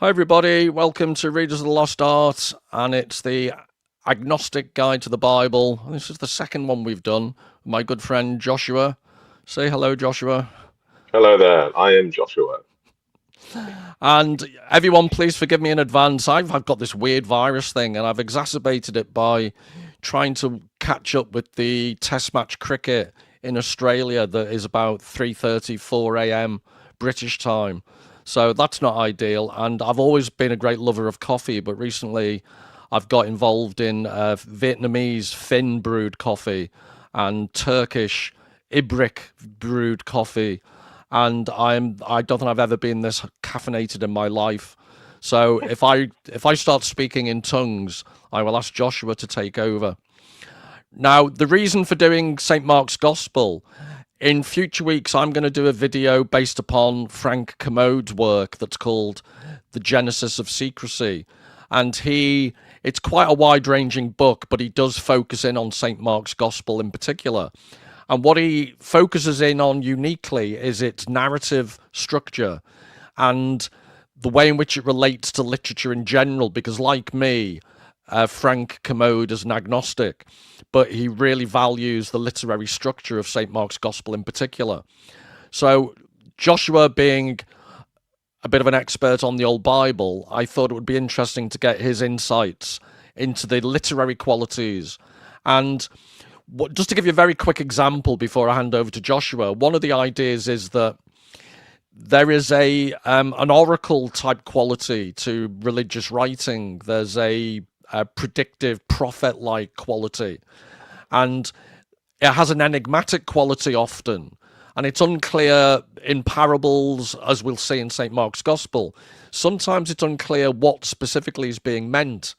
Hi, everybody. Welcome to Readers of the Lost Art, and it's the Agnostic Guide to the Bible. This is the second one we've done. My good friend Joshua. Say hello, Joshua. Hello there, I am Joshua. And everyone, please forgive me in advance. I've got this weird virus thing, and I've exacerbated it by trying to catch up with the Test match cricket in Australia that is about 3:30, 4 a.m. British time. So that's not ideal. And I've always been a great lover of coffee, but recently I've got involved in Vietnamese Finn brewed coffee and Turkish Ibrik brewed coffee, and I don't think I've ever been this caffeinated in my life. So if I start speaking in tongues, I will ask Joshua to take over. Now, the reason for doing St. Mark's Gospel, in future weeks, I'm going to do a video based upon Frank Commode's work that's called The Genesis of Secrecy. And it's quite a wide ranging book, but he does focus in on St. Mark's Gospel in particular. And what he focuses in on uniquely is its narrative structure and the way in which it relates to literature in general, because like me, Frank Commode is an agnostic, but he really values the literary structure of St. Mark's Gospel in particular. So, Joshua being a bit of an expert on the Old Bible, I thought it would be interesting to get his insights into the literary qualities. And just to give you a very quick example before I hand over to Joshua, one of the ideas is that there is an oracle type quality to religious writing. There's a predictive prophet like quality, and it has an enigmatic quality often. And it's unclear in parables, as we'll see in St. Mark's Gospel. Sometimes it's unclear what specifically is being meant.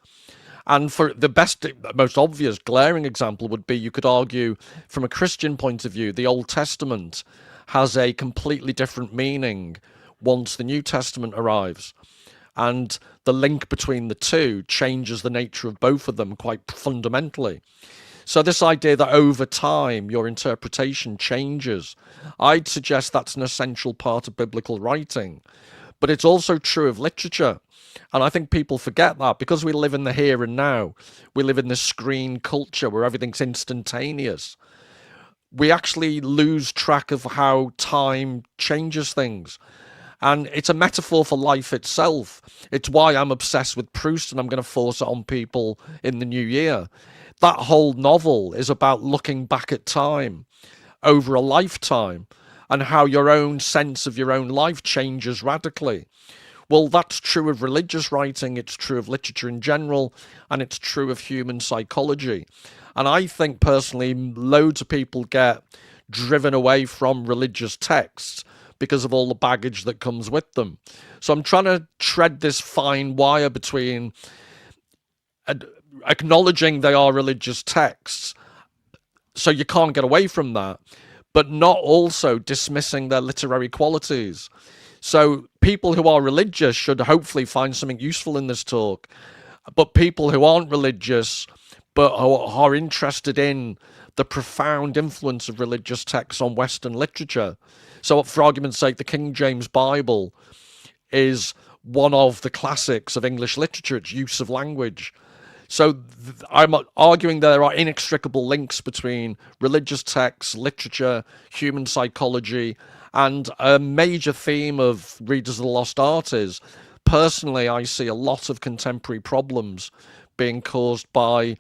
And for the best, most obvious, glaring example would be, you could argue, from a Christian point of view, the Old Testament has a completely different meaning once the New Testament arrives. And the link between the two changes the nature of both of them quite fundamentally. So this idea that over time your interpretation changes, I'd suggest that's an essential part of biblical writing. But it's also true of literature. And I think people forget that because we live in the here and now. We live in this screen culture where everything's instantaneous. We actually lose track of how time changes things. And it's a metaphor for life itself. It's why I'm obsessed with Proust, and I'm going to force it on people in the new year. That whole novel is about looking back at time over a lifetime and how your own sense of your own life changes radically. Well, that's true of religious writing, it's true of literature in general, and it's true of human psychology. And I think personally, loads of people get driven away from religious texts because of all the baggage that comes with them. So I'm trying to tread this fine wire between acknowledging they are religious texts, so you can't get away from that, but not also dismissing their literary qualities. So people who are religious should hopefully find something useful in this talk, but people who aren't religious but are interested in the profound influence of religious texts on Western literature. So, for argument's sake, the King James Bible is one of the classics of English literature, its use of language. So I'm arguing there are inextricable links between religious texts, literature, human psychology, and a major theme of Readers of the Lost Art is, personally, I see a lot of contemporary problems being caused by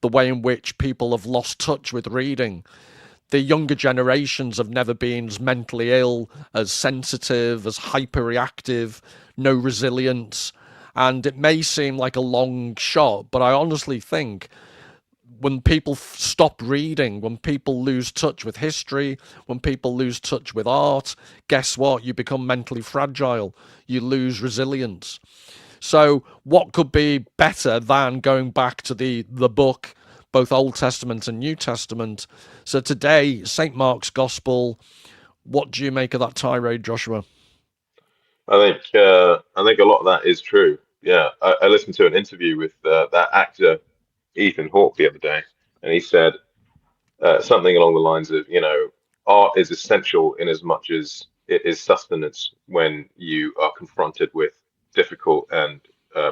the way in which people have lost touch with reading. The younger generations have never been as mentally ill, as sensitive, as hyperreactive, no resilience. And it may seem like a long shot, but I honestly think when people stop reading, when people lose touch with history, when people lose touch with art, guess what? You become mentally fragile. You lose resilience. So what could be better than going back to the book, both Old Testament and New Testament? So today, St. Mark's Gospel, what do you make of that tirade, Joshua? I think a lot of that is true. Yeah, I listened to an interview with that actor Ethan Hawke the other day, and he said something along the lines of, art is essential in as much as it is sustenance when you are confronted with difficult and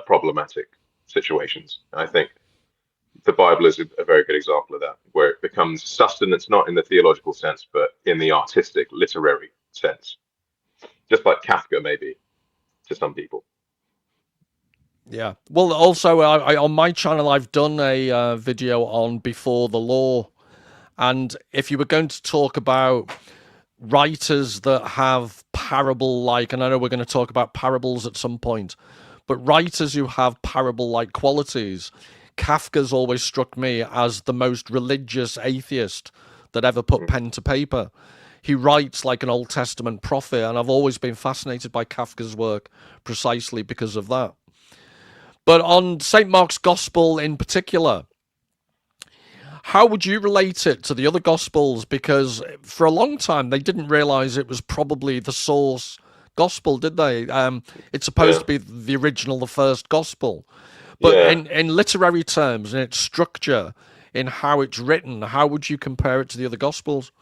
problematic situations. I think the Bible is a very good example of that, where it becomes sustenance not in the theological sense, but in the artistic, literary sense, just like Kafka maybe to some people. Yeah. Well, also, on my channel, I've done a video on Before the Law. And if you were going to talk about writers that have parable like, and I know we're going to talk about parables at some point, but writers who have parable like qualities, Kafka's always struck me as the most religious atheist that ever put Mhm. pen to paper. He writes like an Old Testament prophet, and I've always been fascinated by Kafka's work precisely because of that. But on St. Mark's Gospel in particular, how would you relate it to the other Gospels? Because for a long time, they didn't realize it was probably the source Gospel, did they? It's supposed Yeah, to be the original, the first Gospel. But yeah. in literary terms, in its structure, in how it's written, how would you compare it to the other Gospels?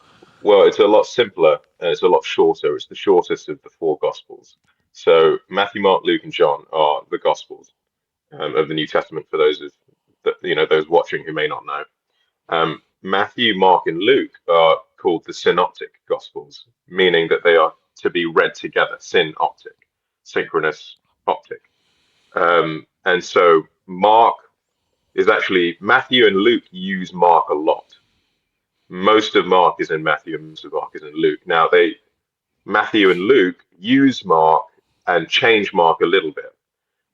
Well, it's a lot simpler and it's a lot shorter. It's the shortest of the four Gospels. So Matthew, Mark, Luke, and John are the Gospels of the New Testament for those of those watching who may not know. Matthew, Mark, and Luke are called the synoptic gospels, meaning that they are to be read together, synoptic, synchronous optic. And so Mark is actually, Matthew and Luke use Mark a lot. Most of Mark is in Matthew and most of Mark is in Luke. Now, Matthew and Luke use Mark and change Mark a little bit,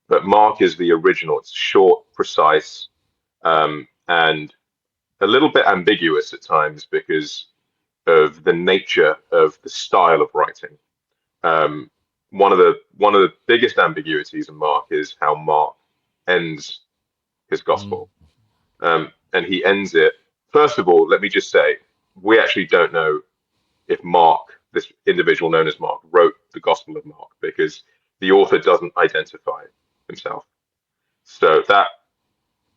but Mark is the original. It's short, precise, and a little bit ambiguous at times because of the nature of the style of writing. Um, one of the biggest ambiguities in Mark is how Mark ends his Mm. gospel, and he ends it. First of all, let me just say we actually don't know if Mark, this individual known as Mark, wrote the Gospel of Mark because the author doesn't identify himself. So that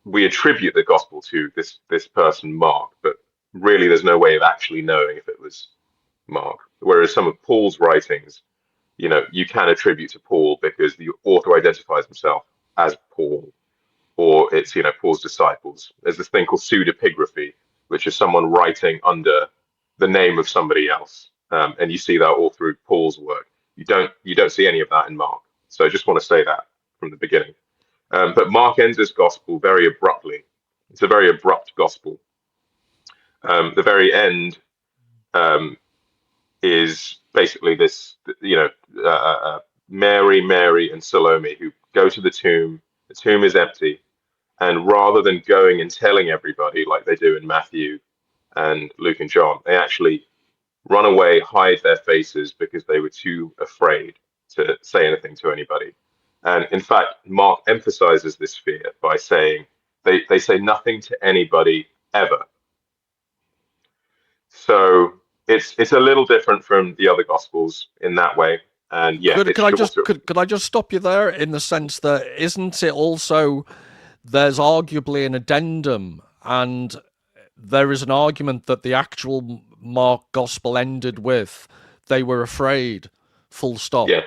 we attribute the gospel to this person Mark, but really there's no way of actually knowing if it was Mark. Whereas some of Paul's writings, you can attribute to Paul because the author identifies himself as Paul, or it's Paul's disciples. There's this thing called pseudepigraphy, which is someone writing under the name of somebody else, and you see that all through Paul's work. You don't see any of that in Mark. So I just want to say that from the beginning. But Mark ends his gospel very abruptly. It's a very abrupt gospel. The very end um, is basically this, Mary, and Salome who go to the tomb. The tomb is empty, and rather than going and telling everybody like they do in Matthew and Luke and John, they actually run away, hide their faces because they were too afraid to say anything to anybody. And in fact, Mark emphasizes this fear by saying they say nothing to anybody ever. So it's a little different from the other gospels in that way. And yeah, Could it's could I just shorter. could I just stop you there in the sense that isn't it also there's arguably an addendum and there is an argument that the actual Mark gospel ended with they were afraid, full stop. Yeah,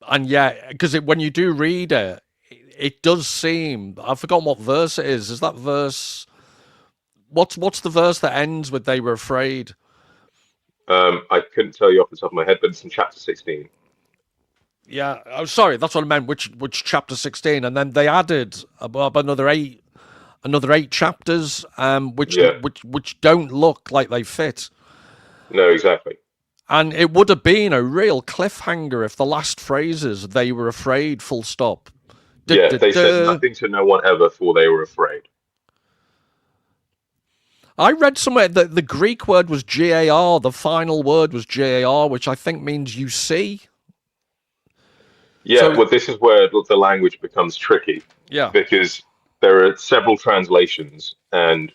And yeah, because when you do read it, it does seem I've forgotten what verse it is. Is that verse? What's the verse that ends with they were afraid? I couldn't tell you off the top of my head, but it's in chapter 16. Yeah, oh, sorry, that's what I meant. Which chapter 16, and then they added about another eight chapters, Yeah, which don't look like they fit. no, exactly. And it would have been a real cliffhanger if the last phrases they were afraid, full stop. Duh, Yeah, duh, they said duh. nothing to no one ever, for they were afraid. I read somewhere that the Greek word was gar, the final word was gar, which I think means you see. Yeah, So well, this is where the language becomes tricky yeah, because there are several translations, and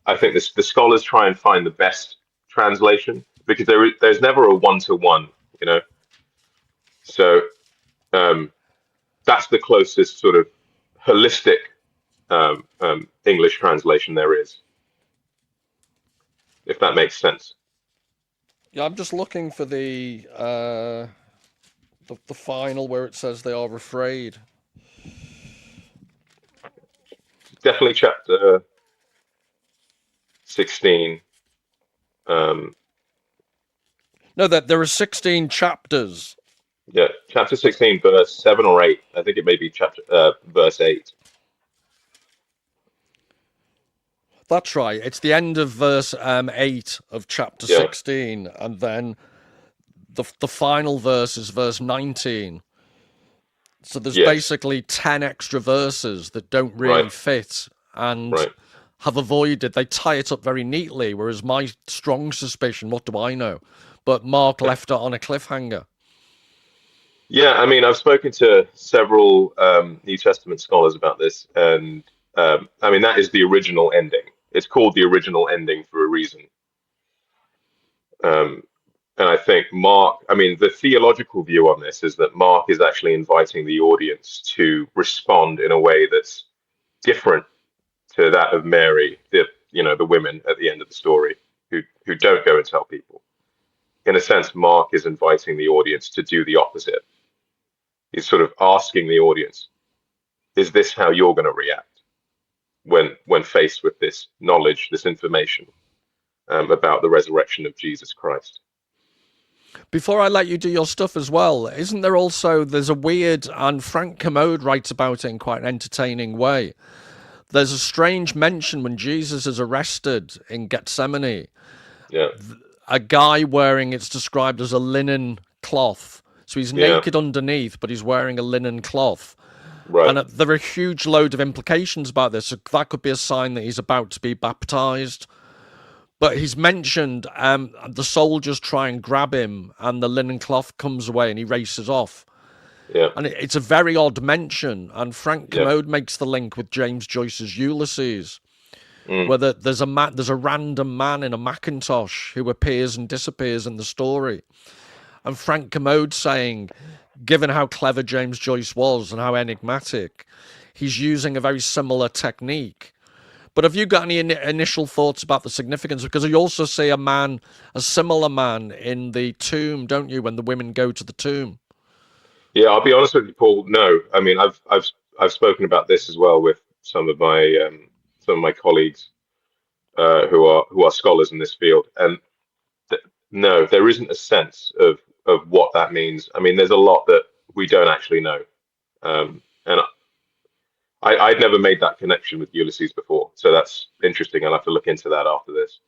I think the scholars try and find the best translation because there's never a one-to-one, you know. So um, that's the closest sort of holistic English translation there is, if that makes sense. yeah. I'm just looking for the. The final where it says they are afraid. Definitely chapter 16. Um, No, that there are 16 chapters. yeah, chapter 16, verse 7 or 8. I think it may be chapter verse 8. That's right. It's the end of verse 8 of chapter Yeah, 16, and then the final verse is verse 19. So there's yes, basically 10 extra verses that don't right, really fit and right. have avoided. They tie it up very neatly, whereas my strong suspicion, what do I know? But Mark left it on a cliffhanger. Yeah, I mean, I've spoken to several New Testament scholars about this, and I mean, that is the original ending. It's called the original ending for a reason. Um, and I think Mark, I mean, the theological view on this is that Mark is actually inviting the audience to respond in a way that's different to that of Mary, the women at the end of the story who don't go and tell people. In a sense, Mark is inviting the audience to do the opposite. He's sort of asking the audience, is this how you're going to react when faced with this knowledge, this information about the resurrection of Jesus Christ? Before I let you do your stuff as well, isn't there also, there's a weird, and Frank Commode writes about it in quite an entertaining way. There's a strange mention when Jesus is arrested in Gethsemane, Yeah, a guy wearing, it's described as a linen cloth. So he's yeah, naked underneath, but he's wearing a linen cloth. right, And there are a huge load of implications about this. So that could be a sign that he's about to be baptized. But he's mentioned the soldiers try and grab him, and the linen cloth comes away, and he races off. yeah, And it's a very odd mention. And Frank yeah, Commode makes the link with James Joyce's Ulysses, mm, where there's a random man in a Macintosh who appears and disappears in the story. And Frank Commode saying, given how clever James Joyce was and how enigmatic, he's using a very similar technique. But have you got any initial thoughts about the significance? Because you also see a similar man in the tomb, don't you, when the women go to the tomb? yeah. I'll be honest with you, Paul. No, I mean, I've spoken about this as well with some of my colleagues who are scholars in this field, and no, there isn't a sense of what that means. I mean, there's a lot that we don't actually know, and I'd never made that connection with Ulysses before, so that's interesting. I'll have to look into that after this.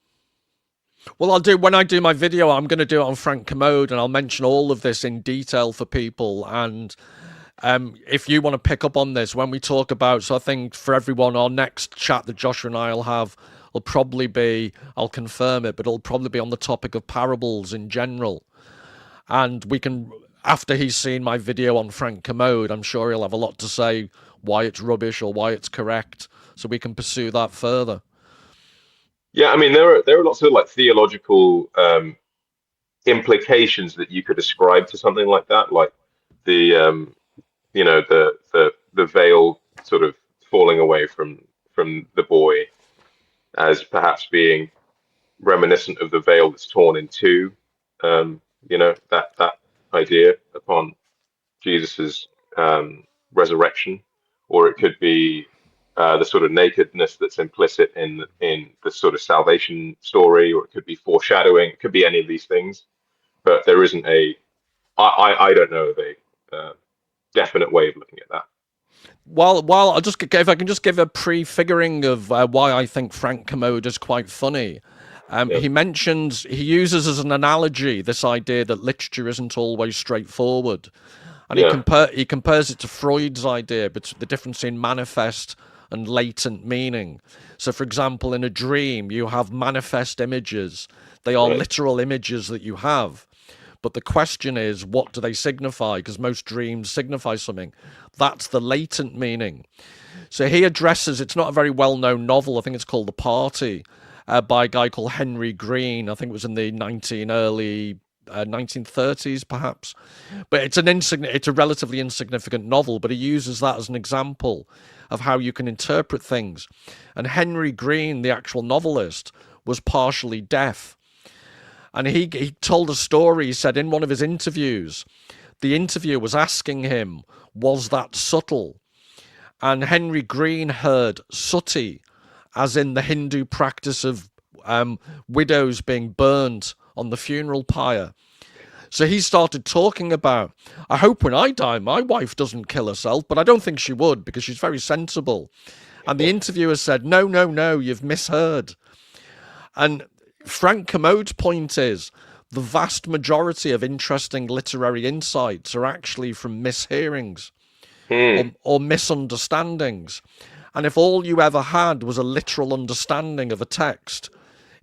Well, I'll do when I do my video. I'm going to do it on Frank Commode, and I'll mention all of this in detail for people. And if you want to pick up on this when we talk about, so I think for everyone, our next chat that Joshua and I'll have will probably be, I'll confirm it, but it'll probably be on the topic of parables in general. And we can, after he's seen my video on Frank Commode, I'm sure he'll have a lot to say why it's rubbish or why it's correct, so we can pursue that further. Yeah, I mean, there are lots of like theological implications that you could ascribe to something like that, like the the veil sort of falling away from the boy as perhaps being reminiscent of the veil that's torn in two. That idea upon Jesus's resurrection, or it could be the sort of nakedness that's implicit in the sort of salvation story, or it could be foreshadowing. It could be any of these things, but there isn't a I don't know of a definite way of looking at that. While I'll just if I can just give a prefiguring of why I think Frank Commode is quite funny. Yeah, He uses as an analogy this idea that literature isn't always straightforward, and yeah, he compares it to Freud's idea, but the difference in manifest and latent meaning. So, for example, in a dream, you have manifest images; they are right, literal images that you have. But the question is, what do they signify? Because most dreams signify something. That's the latent meaning. So he addresses, it's not a very well known novel. I think it's called The Party by a guy called Henry Green. I think it was in the early 1930s, perhaps. But it's a relatively insignificant novel, but he uses that as an example of how you can interpret things. And Henry Green, the actual novelist, was partially deaf. And he told a story. He said in one of his interviews the interviewer was asking him, was that subtle? And Henry Green heard sati, as in the Hindu practice of widows being burnt on the funeral pyre. So he started talking about, I hope when I die, my wife doesn't kill herself, but I don't think she would because she's very sensible. And the interviewer said, no, no, no, you've misheard. And Frank Commode's point is, the vast majority of interesting literary insights are actually from mishearings or misunderstandings. And if all you ever had was a literal understanding of a text,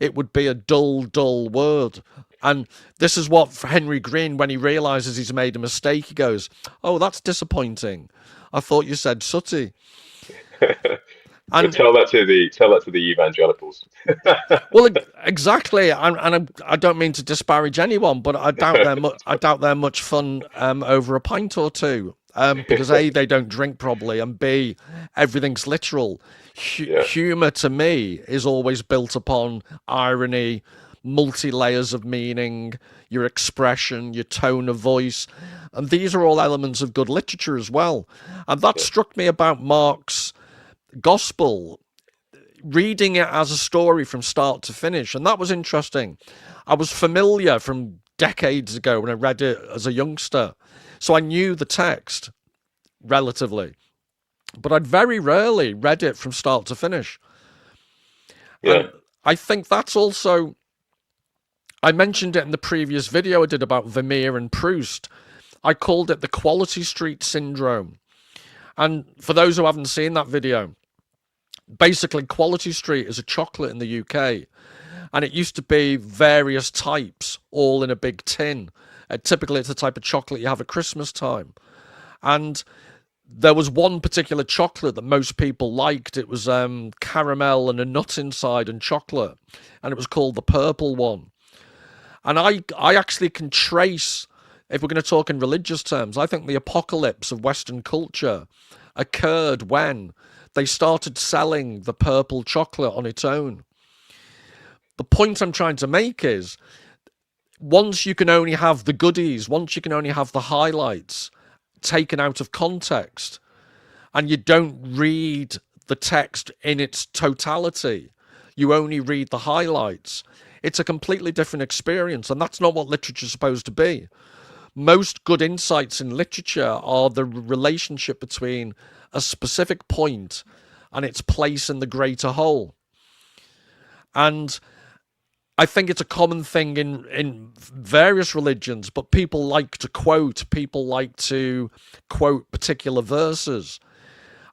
it would be a dull, dull word. And this is what for Henry Green, when he realizes he's made a mistake, he goes, oh, that's disappointing. I thought you said sooty. So And tell that to the evangelicals. well, exactly. I don't mean to disparage anyone, but I doubt they're much fun over a pint or two. Because A, they don't drink properly, and B, everything's literal. Yeah, Humor to me is always built upon irony, multi layers of meaning, your expression, your tone of voice, and these are all elements of good literature as well. And that yeah, struck me about Mark's gospel, reading it as a story from start to finish, and that was interesting. I was familiar from decades ago when I read it as a youngster, so I knew the text relatively, but I'd very rarely read it from start to finish. yeah. And I think that's also, I mentioned it in the previous video I did about Vermeer and Proust. I called it the Quality Street Syndrome. And for those who haven't seen that video, basically Quality Street is a chocolate in the UK, and it used to be various types all in a big tin. Typically it's the type of chocolate you have at Christmas time. And there was one particular chocolate that most people liked. It was caramel and a nut inside and chocolate, and it was called the purple one. And I actually can trace, if we're going to talk in religious terms, I think the apocalypse of Western culture occurred when they started selling the purple chocolate on its own. The point I'm trying to make is, once you can only have the goodies, once you can only have the highlights taken out of context, and you don't read the text in its totality, you only read the highlights, it's a completely different experience, and that's not what literature's supposed to be. Most good insights in literature are the relationship between a specific point and its place in the greater whole. And I think it's a common thing in various religions, but people like to quote particular verses.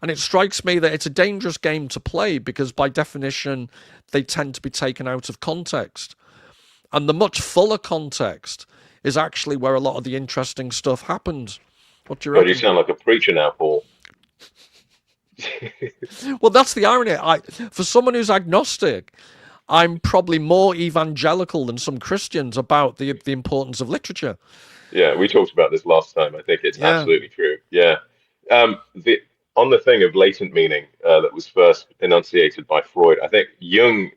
And it strikes me that it's a dangerous game to play because by definition, they tend to be taken out of context. And the much fuller context is actually where a lot of the interesting stuff happens. What do you God, you reckon? sound like a preacher now, Paul. Well, that's the irony. For someone who's agnostic, I'm probably more evangelical than some Christians about the importance of literature. Yeah, we talked about this last time. I think it's Yeah. absolutely true. Yeah. The On the thing of latent meaning that was first enunciated by Freud, I think Jung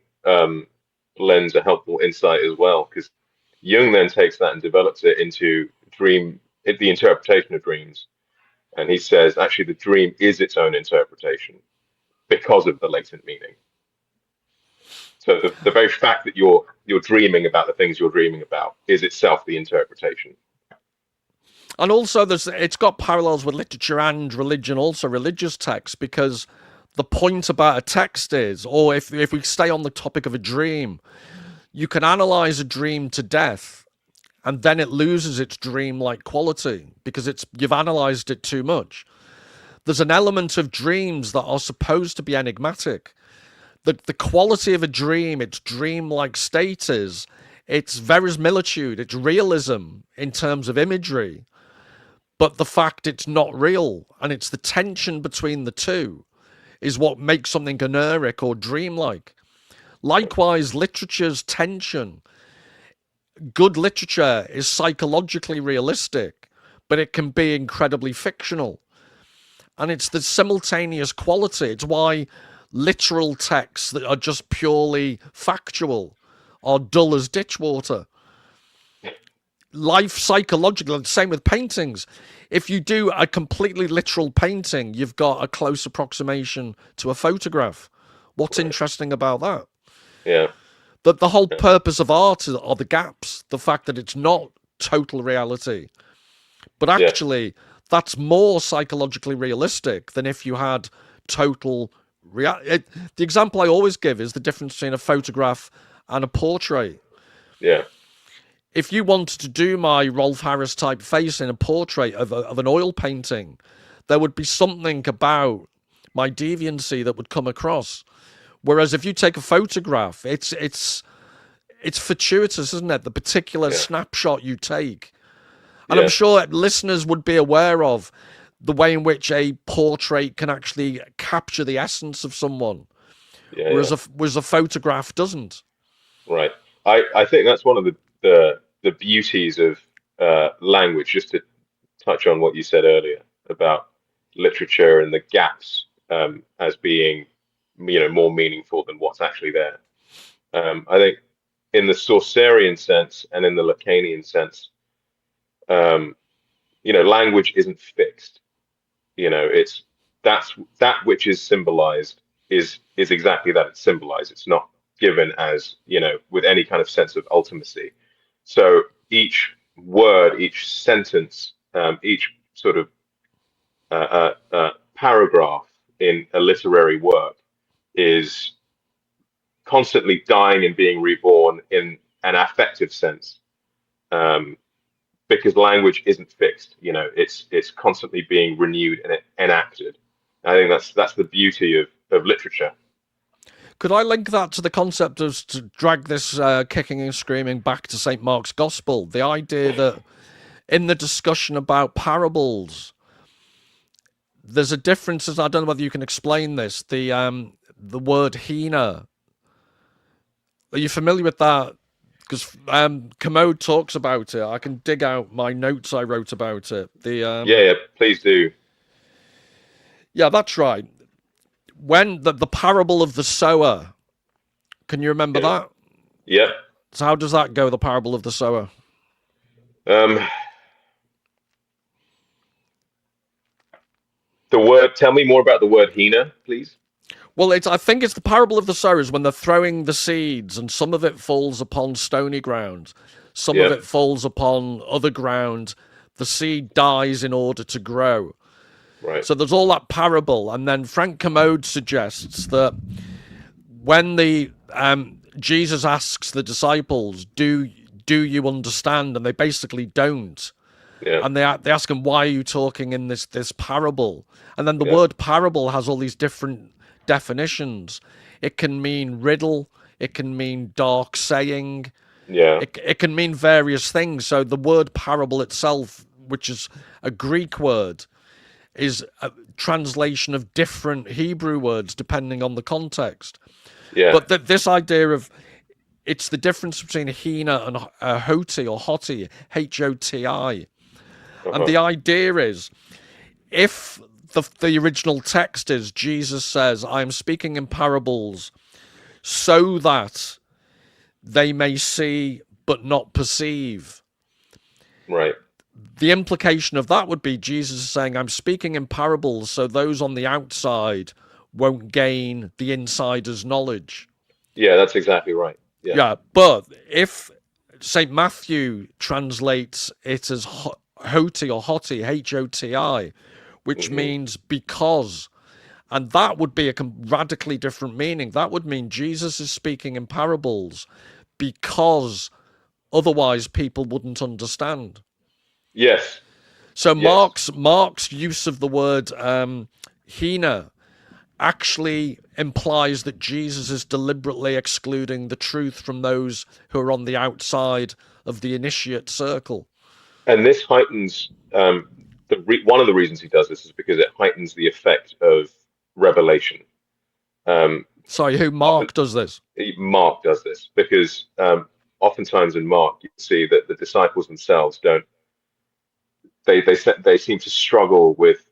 lends a helpful insight as well, because Jung then takes that and develops it into the interpretation of dreams. And he says, actually, the dream is its own interpretation because of the latent meaning. So the very fact that you're dreaming about the things you're dreaming about is itself the interpretation. And also, it's got parallels with literature and religion, also religious texts, because the point about a text is, or if we stay on the topic of a dream, you can analyze a dream to death, and then it loses its dream-like quality because you've analyzed it too much. There's an element of dreams that are supposed to be enigmatic. The quality of a dream, its dream-like state is, it's verisimilitude, it's realism in terms of imagery, but the fact it's not real, and it's the tension between the two, is what makes something oniric or dreamlike. Likewise, literature's tension. Good literature is psychologically realistic, but it can be incredibly fictional. And it's the simultaneous quality. It's why literal texts that are just purely factual are dull as ditch water. life psychological. The same with paintings. If you do a completely literal painting, you've got a close approximation to a photograph. What's Right. interesting about that? Yeah. That the whole Yeah. purpose of art are the gaps, the fact that it's not total reality. But Yes. actually, that's more psychologically realistic than if you had total reality. The example I always give is the difference between a photograph and a portrait. Yeah. If you wanted to do my Rolf Harris type face in a portrait of an oil painting, there would be something about my deviancy that would come across. Whereas if you take a photograph, it's fortuitous, isn't it? The particular Yeah. snapshot you take. And I'm Yes. sure listeners would be aware of the way in which a portrait can actually capture the essence of someone, Yeah. whereas Yeah. a photograph doesn't. Right. I think that's one of the beauties of language. Just to touch on what you said earlier about literature and the gaps as being, more meaningful than what's actually there. I think in the Chaucerian sense and in the Lacanian sense, um, language isn't fixed. It's that's that which is symbolized is exactly that. It's symbolized. It's not given as, with any kind of sense of ultimacy. So each word, each sentence, each sort of paragraph in a literary work is constantly dying and being reborn in an affective sense, um, because language isn't fixed. It's constantly being renewed and enacted. I think that's the beauty of literature. Could I link that to the concept of to drag this kicking and screaming back to St. Mark's Gospel? The idea that in the discussion about parables, there's a difference. I don't know whether you can explain this. The word hina. Are you familiar with that? Because Commode talks about it. I can dig out my notes I wrote about it. Yeah, yeah, please do. Yeah, that's right. When the parable of the sower. Can you remember Yeah, that? yeah. So how does that go? The parable of the sower. Um, the word. Tell me more about the word Hina, please. Well, I think it's the parable of the sowers when they're throwing the seeds, and some of it falls upon stony ground, some of Yeah, it falls upon other ground. The seed dies in order to grow. right. So there's all that parable, and then Frank Commode suggests that when the Jesus asks the disciples, "Do you understand?" and they basically don't, Yeah, and they ask him, "Why are you talking in this parable?" And then the yeah, word parable has all these different definitions. It can mean riddle. It can mean dark saying. yeah, It can mean various things. So the word parable itself, which is a Greek word, is a translation of different Hebrew words depending on the context. yeah. But this idea of it's the difference between Hina and Hoti or Hoti, Hoti. And Uh-huh. the idea is if the original text is Jesus says, I am speaking in parables so that they may see but not perceive. Right. The implication of that would be Jesus is saying, I'm speaking in parables so those on the outside won't gain the insider's knowledge. Yeah, that's exactly right. Yeah. Yeah, but if St. Matthew translates it as hoti or hoti, Hoti, which Hmm. means because, and that would be a radically different meaning. That would mean Jesus is speaking in parables because otherwise people wouldn't understand. Yes. So Yes. Mark's use of the word hina actually implies that Jesus is deliberately excluding the truth from those who are on the outside of the initiate circle. And this heightens one of the reasons he does this is because it heightens the effect of revelation. Um, Sorry, who often Mark does this? Mark does this because oftentimes in Mark you see that the disciples themselves don't they seem to struggle with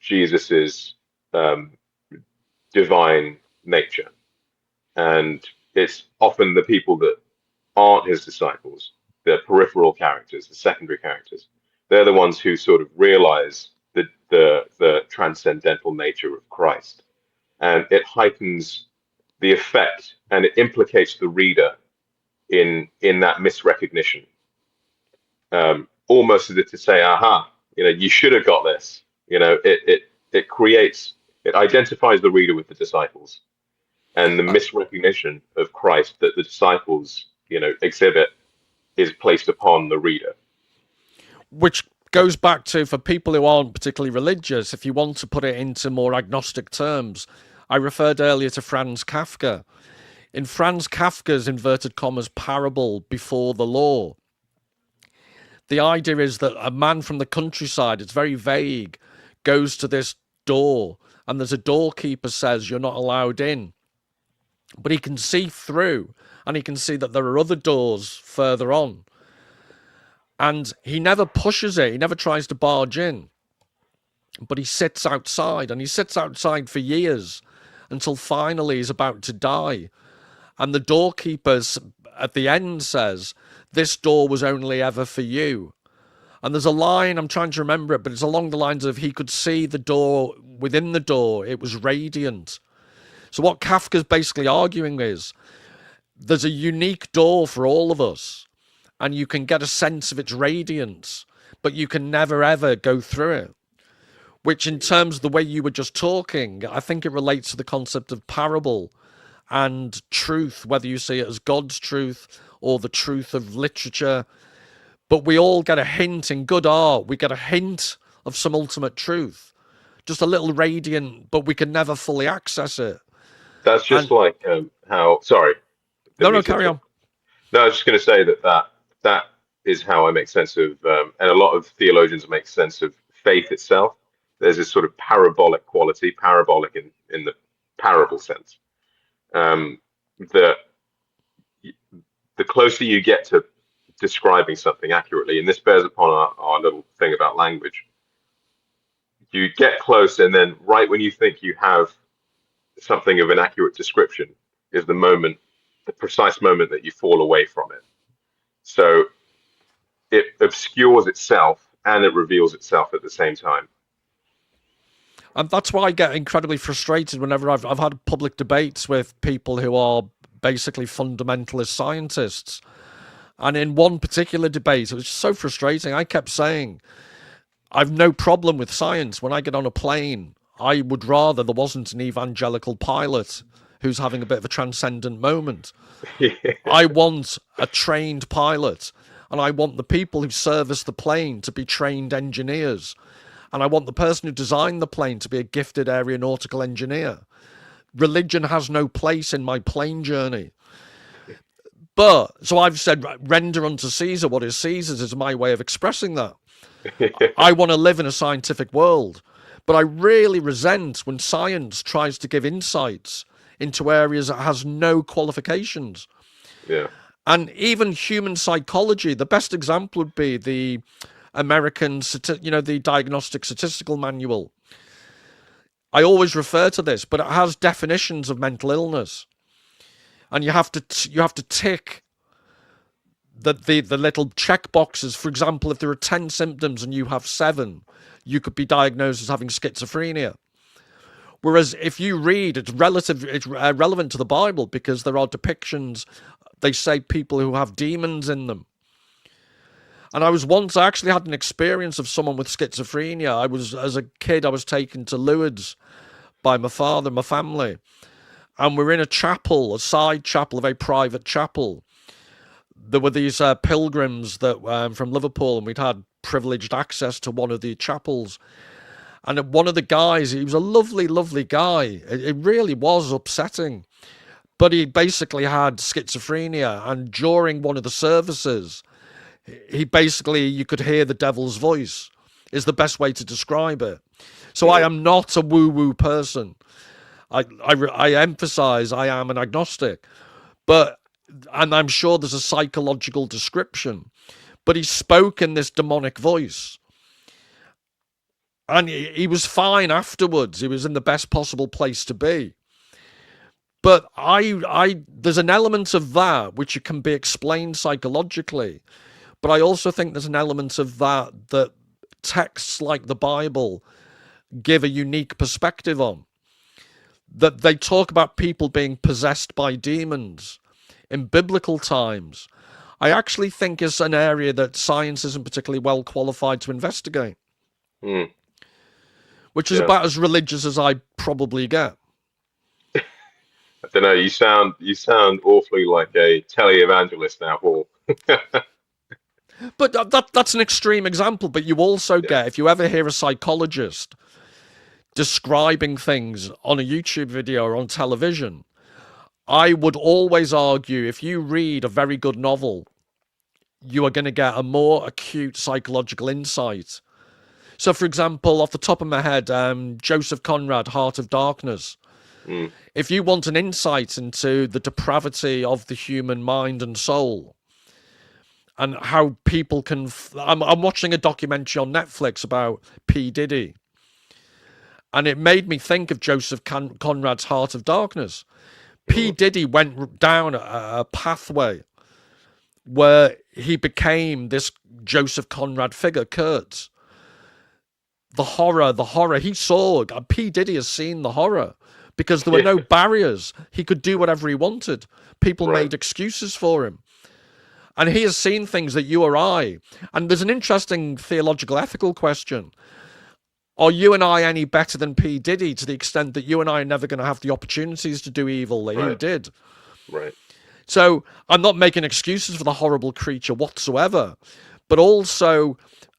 Jesus's um, divine nature, and it's often the people that aren't his disciples the peripheral characters, the secondary characters. They're the ones who sort of realize the transcendental nature of Christ, and it heightens the effect and it implicates the reader in that misrecognition, almost as if to say, "Aha, you should have got this." It creates, it identifies the reader with the disciples, and the Uh, misrecognition of Christ that the disciples, exhibit is placed upon the reader. which goes back to, for people who aren't particularly religious, if you want to put it into more agnostic terms, I referred earlier to Franz Kafka. In Franz Kafka's inverted commas parable Before the Law, the idea is that a man from the countryside, it's very vague, goes to this door, and there's a doorkeeper says you're not allowed in. But he can see through, and he can see that there are other doors further on. And he never pushes it, he never tries to barge in, but he sits outside, and he sits outside for years until finally he's about to die. And the doorkeeper at the end says, "This door was only ever for you." And there's a line, I'm trying to remember it, but it's along the lines of he could see the door, within the door, it was radiant. So what Kafka's basically arguing is there's a unique door for all of us, and you can get a sense of its radiance, but you can never ever go through it. Which, in terms of the way you were just talking, I think it relates to the concept of parable and truth, whether you see it as God's truth or the truth of literature. But we all get a hint in good art, we get a hint of some ultimate truth, just a little radiant, but we can never fully access it. That's just And like how. Sorry, no, didn't no, mean to carry on. interrupt. No, I was just going to say that is how I make sense of, and a lot of theologians make sense of faith itself. There's this sort of parabolic quality, parabolic in the parable sense. That the closer you get to describing something accurately, and this bears upon our little thing about language, you get close, and then right when you think you have something of an accurate description is the moment, the precise moment that you fall away from it. So it obscures itself and it reveals itself at the same time. And that's why I get incredibly frustrated whenever I've had public debates with people who are basically fundamentalist scientists. And in one particular debate, it was so frustrating. I kept saying, I've no problem with science. When I get on a plane, I would rather there wasn't an evangelical pilot who's having a bit of a transcendent moment. I want a trained pilot, and I want the people who service the plane to be trained engineers. And I want the person who designed the plane to be a gifted aeronautical engineer. Religion has no place in my plane journey. But, so I've said, render unto Caesar what is Caesar's is my way of expressing that. I want to live in a scientific world, but I really resent when science tries to give insights into areas that has no qualifications. Yeah. And even human psychology, the best example would be the American, the Diagnostic Statistical Manual. I always refer to this, but it has definitions of mental illness, and you have to tick the little check boxes. For example, if there are 10 symptoms and you have 7, you could be diagnosed as having schizophrenia. Whereas if you read, it's relevant to the Bible because there are depictions. They say people who have demons in them. And I actually had an experience of someone with schizophrenia. As a kid, I was taken to Lourdes by my father and my family. And we're in a chapel, a side chapel, a very private chapel. There were these pilgrims that from Liverpool, and we'd had privileged access to one of the chapels. And one of the guys, he was a lovely, lovely guy. It really was upsetting. But he basically had schizophrenia. And during one of the services, he basically, you could hear the devil's voice, is the best way to describe it. So I am not a woo-woo person. I emphasize I am an agnostic. And I'm sure there's a psychological description. But he spoke in this demonic voice. And he was fine afterwards. He was in the best possible place to be. But there's an element of that which can be explained psychologically. But I also think there's an element of that texts like the Bible give a unique perspective on. That they talk about people being possessed by demons in biblical times. I actually think is an area that science isn't particularly well qualified to investigate, Mm, which is yeah. about as religious as I probably get. I don't know. You sound awfully like a televangelist now, Paul. But that's an extreme example. But you also Yeah. get, if you ever hear a psychologist describing things on a YouTube video or on television, I would always argue if you read a very good novel, you are going to get a more acute psychological insight. So, for example, off the top of my head, Joseph Conrad, Heart of Darkness. Mm, If you want an insight into the depravity of the human mind and soul, and how people can. I'm watching a documentary on Netflix about P. Diddy, and it made me think of Joseph Conrad's Heart of Darkness. P. mm, Diddy went down a pathway where he became this Joseph Conrad figure, Kurt. The horror. He saw, P. Diddy has seen the horror because there were yeah. no barriers. He could do whatever he wanted. People Right. made excuses for him. And he has seen things that you or I. And there's an interesting theological, ethical question. Are you and I any better than P. Diddy to the extent that you and I are never going to have the opportunities to do evil that he Right. did? Right. So I'm not making excuses for the horrible creature whatsoever, but also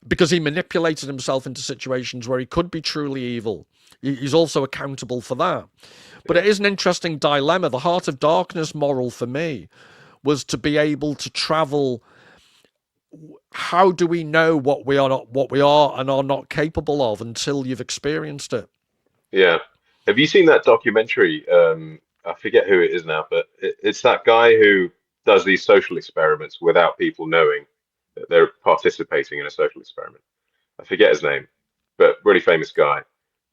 because he manipulated himself into situations where he could be truly evil. He's also accountable for that. But Yeah. it is an interesting dilemma. The Heart of Darkness moral for me was to be able to travel. How do we know what we are not, what we are and are not capable of until you've experienced it? Yeah. Have you seen that documentary? I forget who it is now, but it's that guy who does these social experiments without people knowing that they're participating in a social experiment. I forget his name, but really famous guy.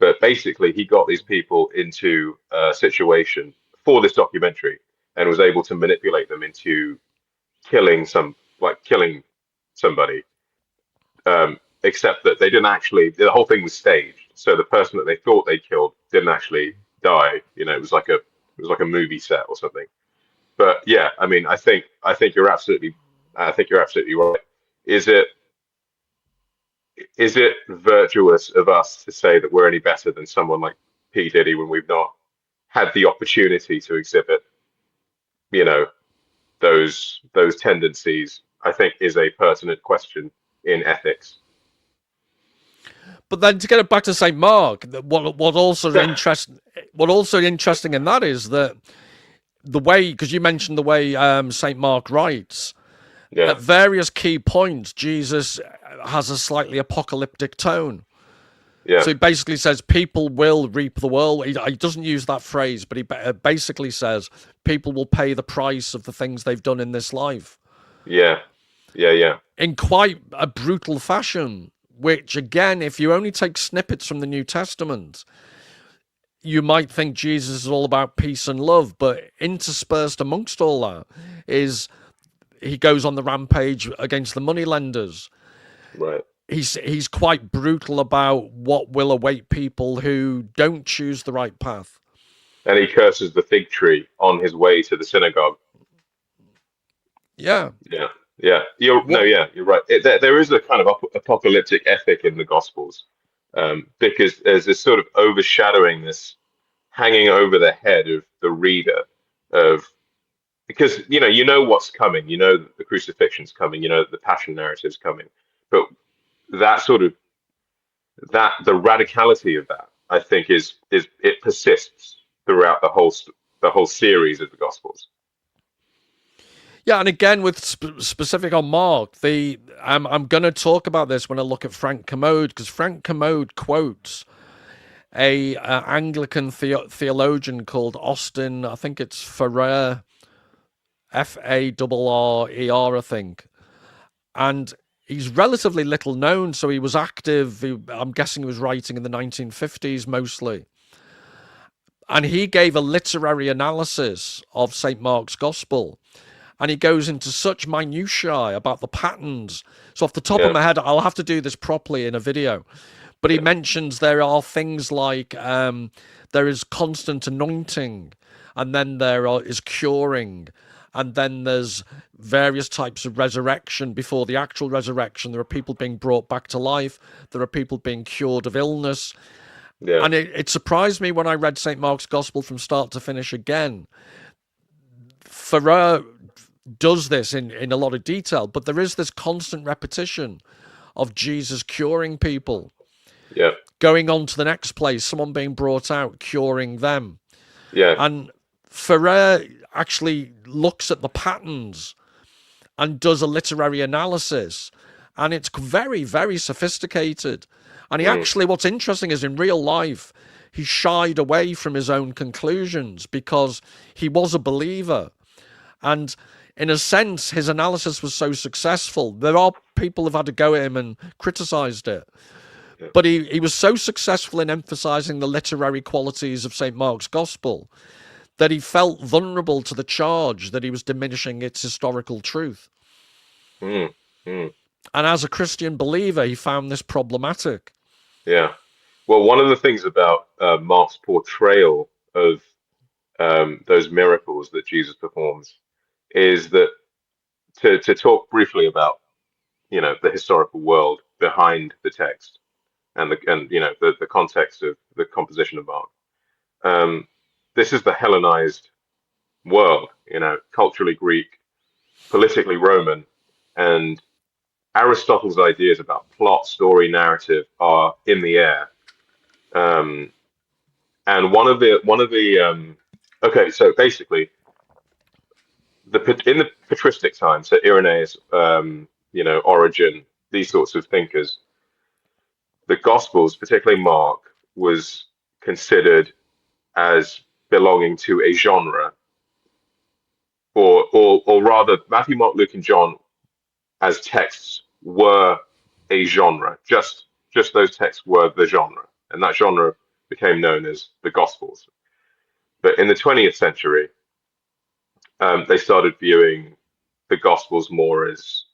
But basically, he got these people into a situation for this documentary and was able to manipulate them into killing somebody. Except that they didn't actually. The whole thing was staged, so the person that they thought they killed didn't actually die. It was like a movie set or something. But yeah, I mean, I think you're absolutely right. Is it is it virtuous of us to say that we're any better than someone like P. Diddy when we've not had the opportunity to exhibit, you know, those tendencies? I think is a pertinent question in ethics. But then to get it back to Saint Mark, what also interesting in that is that the way, because you mentioned the way Saint Mark writes, Yeah, at various key points, Jesus has a slightly apocalyptic tone. yeah, So he basically says people will reap the world. He doesn't use that phrase, but he basically says people will pay the price of the things they've done in this life yeah, yeah, yeah. in quite a brutal fashion. Which, again, if you only take snippets from the New Testament, you might think Jesus is all about peace and love, but interspersed amongst all that is he goes on the rampage against the moneylenders. Right. He's quite brutal about what will await people who don't choose the right path. And he curses the fig tree on his way to the synagogue. Yeah. Yeah, yeah. You're no, What yeah, you're right. There is a kind of apocalyptic ethic in the Gospels, because there's this sort of overshadowing, this hanging over the head of the reader of because you know what's coming, you know that the crucifixion's coming, you know that the passion narrative's coming, but that sort of that the radicality of that, I think, is it persists throughout the whole series of the Gospels. Yeah, and again with specific on Mark, the I'm going to talk about this when I look at Frank Commode because Frank Commode quotes a Anglican theologian called Austin. I think it's Farrer, Farrer, I think, and he's relatively little known. So he was active. I'm guessing he was writing in the 1950s mostly, and he gave a literary analysis of St. Mark's Gospel. and he goes into such minutiae about the patterns. So off the top of Yeah. my head, I'll have to do this properly in a video. But he Yeah. mentions there are things like there is constant anointing, and then is curing, and then there's various types of resurrection before the actual resurrection. There are people being brought back to life. There are people being cured of illness. Yeah. And it surprised me when I read St. Mark's Gospel from start to finish again. Ferrer does this in a lot of detail, but there is this constant repetition of Jesus curing people, Yeah. going on to the next place, someone being brought out, curing them. Yeah. And Ferrer actually looks at the patterns and does a literary analysis. And it's very, very sophisticated. And he Mm. actually, what's interesting is in real life, he shied away from his own conclusions because he was a believer. And in a sense, his analysis was so successful. There are people who've had to go at him and criticized it. Yeah. But he was so successful in emphasizing the literary qualities of St. Mark's Gospel that he felt vulnerable to the charge that he was diminishing its historical truth. Mm. Mm. And as a Christian believer, he found this problematic. Yeah. Well, one of the things about Mark's portrayal of those miracles that Jesus performs is that to talk briefly about, the historical world behind the text and the context of the composition of Mark. Um, this is the Hellenized world, culturally Greek, politically Roman, and Aristotle's ideas about plot, story, narrative are in the air. Um, and okay, so basically in the patristic time, so Irenaeus, Origen, these sorts of thinkers, the Gospels, particularly Mark, was considered as belonging to a genre, or rather, Matthew, Mark, Luke, and John as texts were a genre. Just those texts were the genre, and that genre became known as the Gospels. But in the 20th century, they started viewing the Gospels more as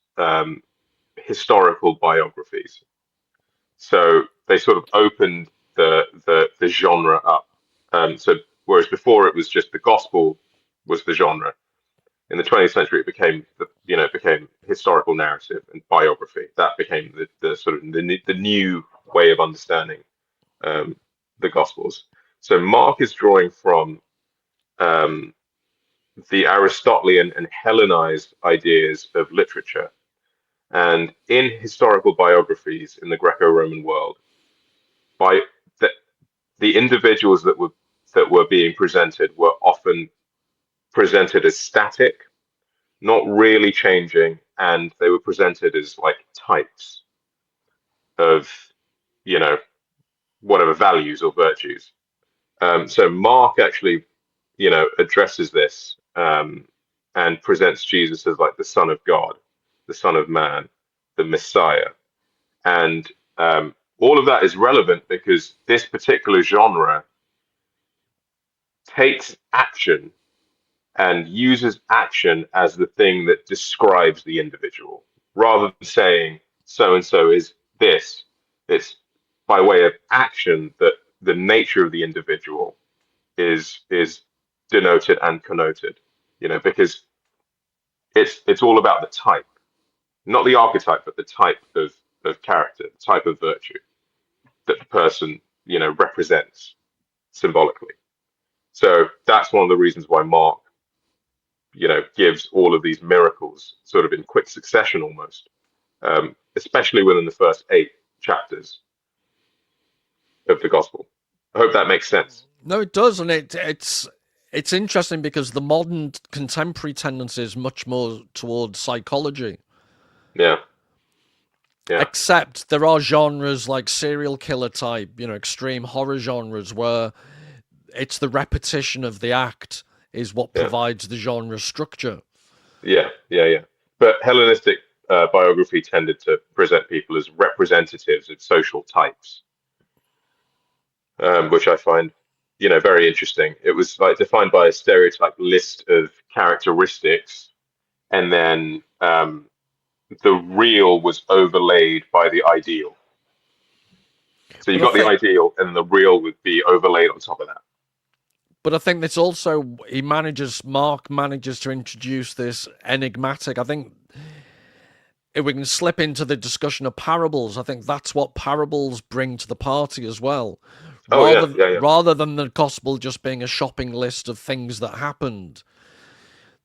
historical biographies. So they sort of opened the genre up. So whereas before it was just the Gospel was the genre, in the 20th century it became it became historical narrative and biography. That became the sort of the new way of understanding um, the Gospels. So Mark is drawing from um, the Aristotelian and Hellenized ideas of literature. And in historical biographies in the Greco-Roman world, by the, the individuals that were being presented were often presented as static, not really changing, and they were presented as like types of, you know, whatever values or virtues. So Mark actually, addresses this and presents Jesus as like the Son of God, the Son of Man, the Messiah, and all of that is relevant because this particular genre takes action and uses action as the thing that describes the individual, rather than saying so and so is this. It's by way of action that the nature of the individual is denoted and connoted, because it's all about the type, not the archetype, but the type of character, the type of virtue that the person, represents symbolically. So that's one of the reasons why Mark, gives all of these miracles sort of in quick succession almost, especially within the first 8 chapters of the gospel. I hope that makes sense. No, it does, and it's interesting because the modern contemporary tendency is much more towards psychology. Yeah, yeah, Except there are genres like serial killer type, extreme horror genres where it's the repetition of the act is what yeah, provides the genre structure. yeah, yeah, yeah. But Hellenistic biography tended to present people as representatives of social types, which I find, very interesting. It was like defined by a stereotype list of characteristics and then the real was overlaid by the ideal. So you But I got the think, ideal, and the real would be overlaid on top of that. but I think that's also Mark manages to introduce this enigmatic. I think if we can slip into the discussion of parables, I think that's what parables bring to the party as well. Oh yeah, yeah, yeah, Rather than the gospel just being a shopping list of things that happened,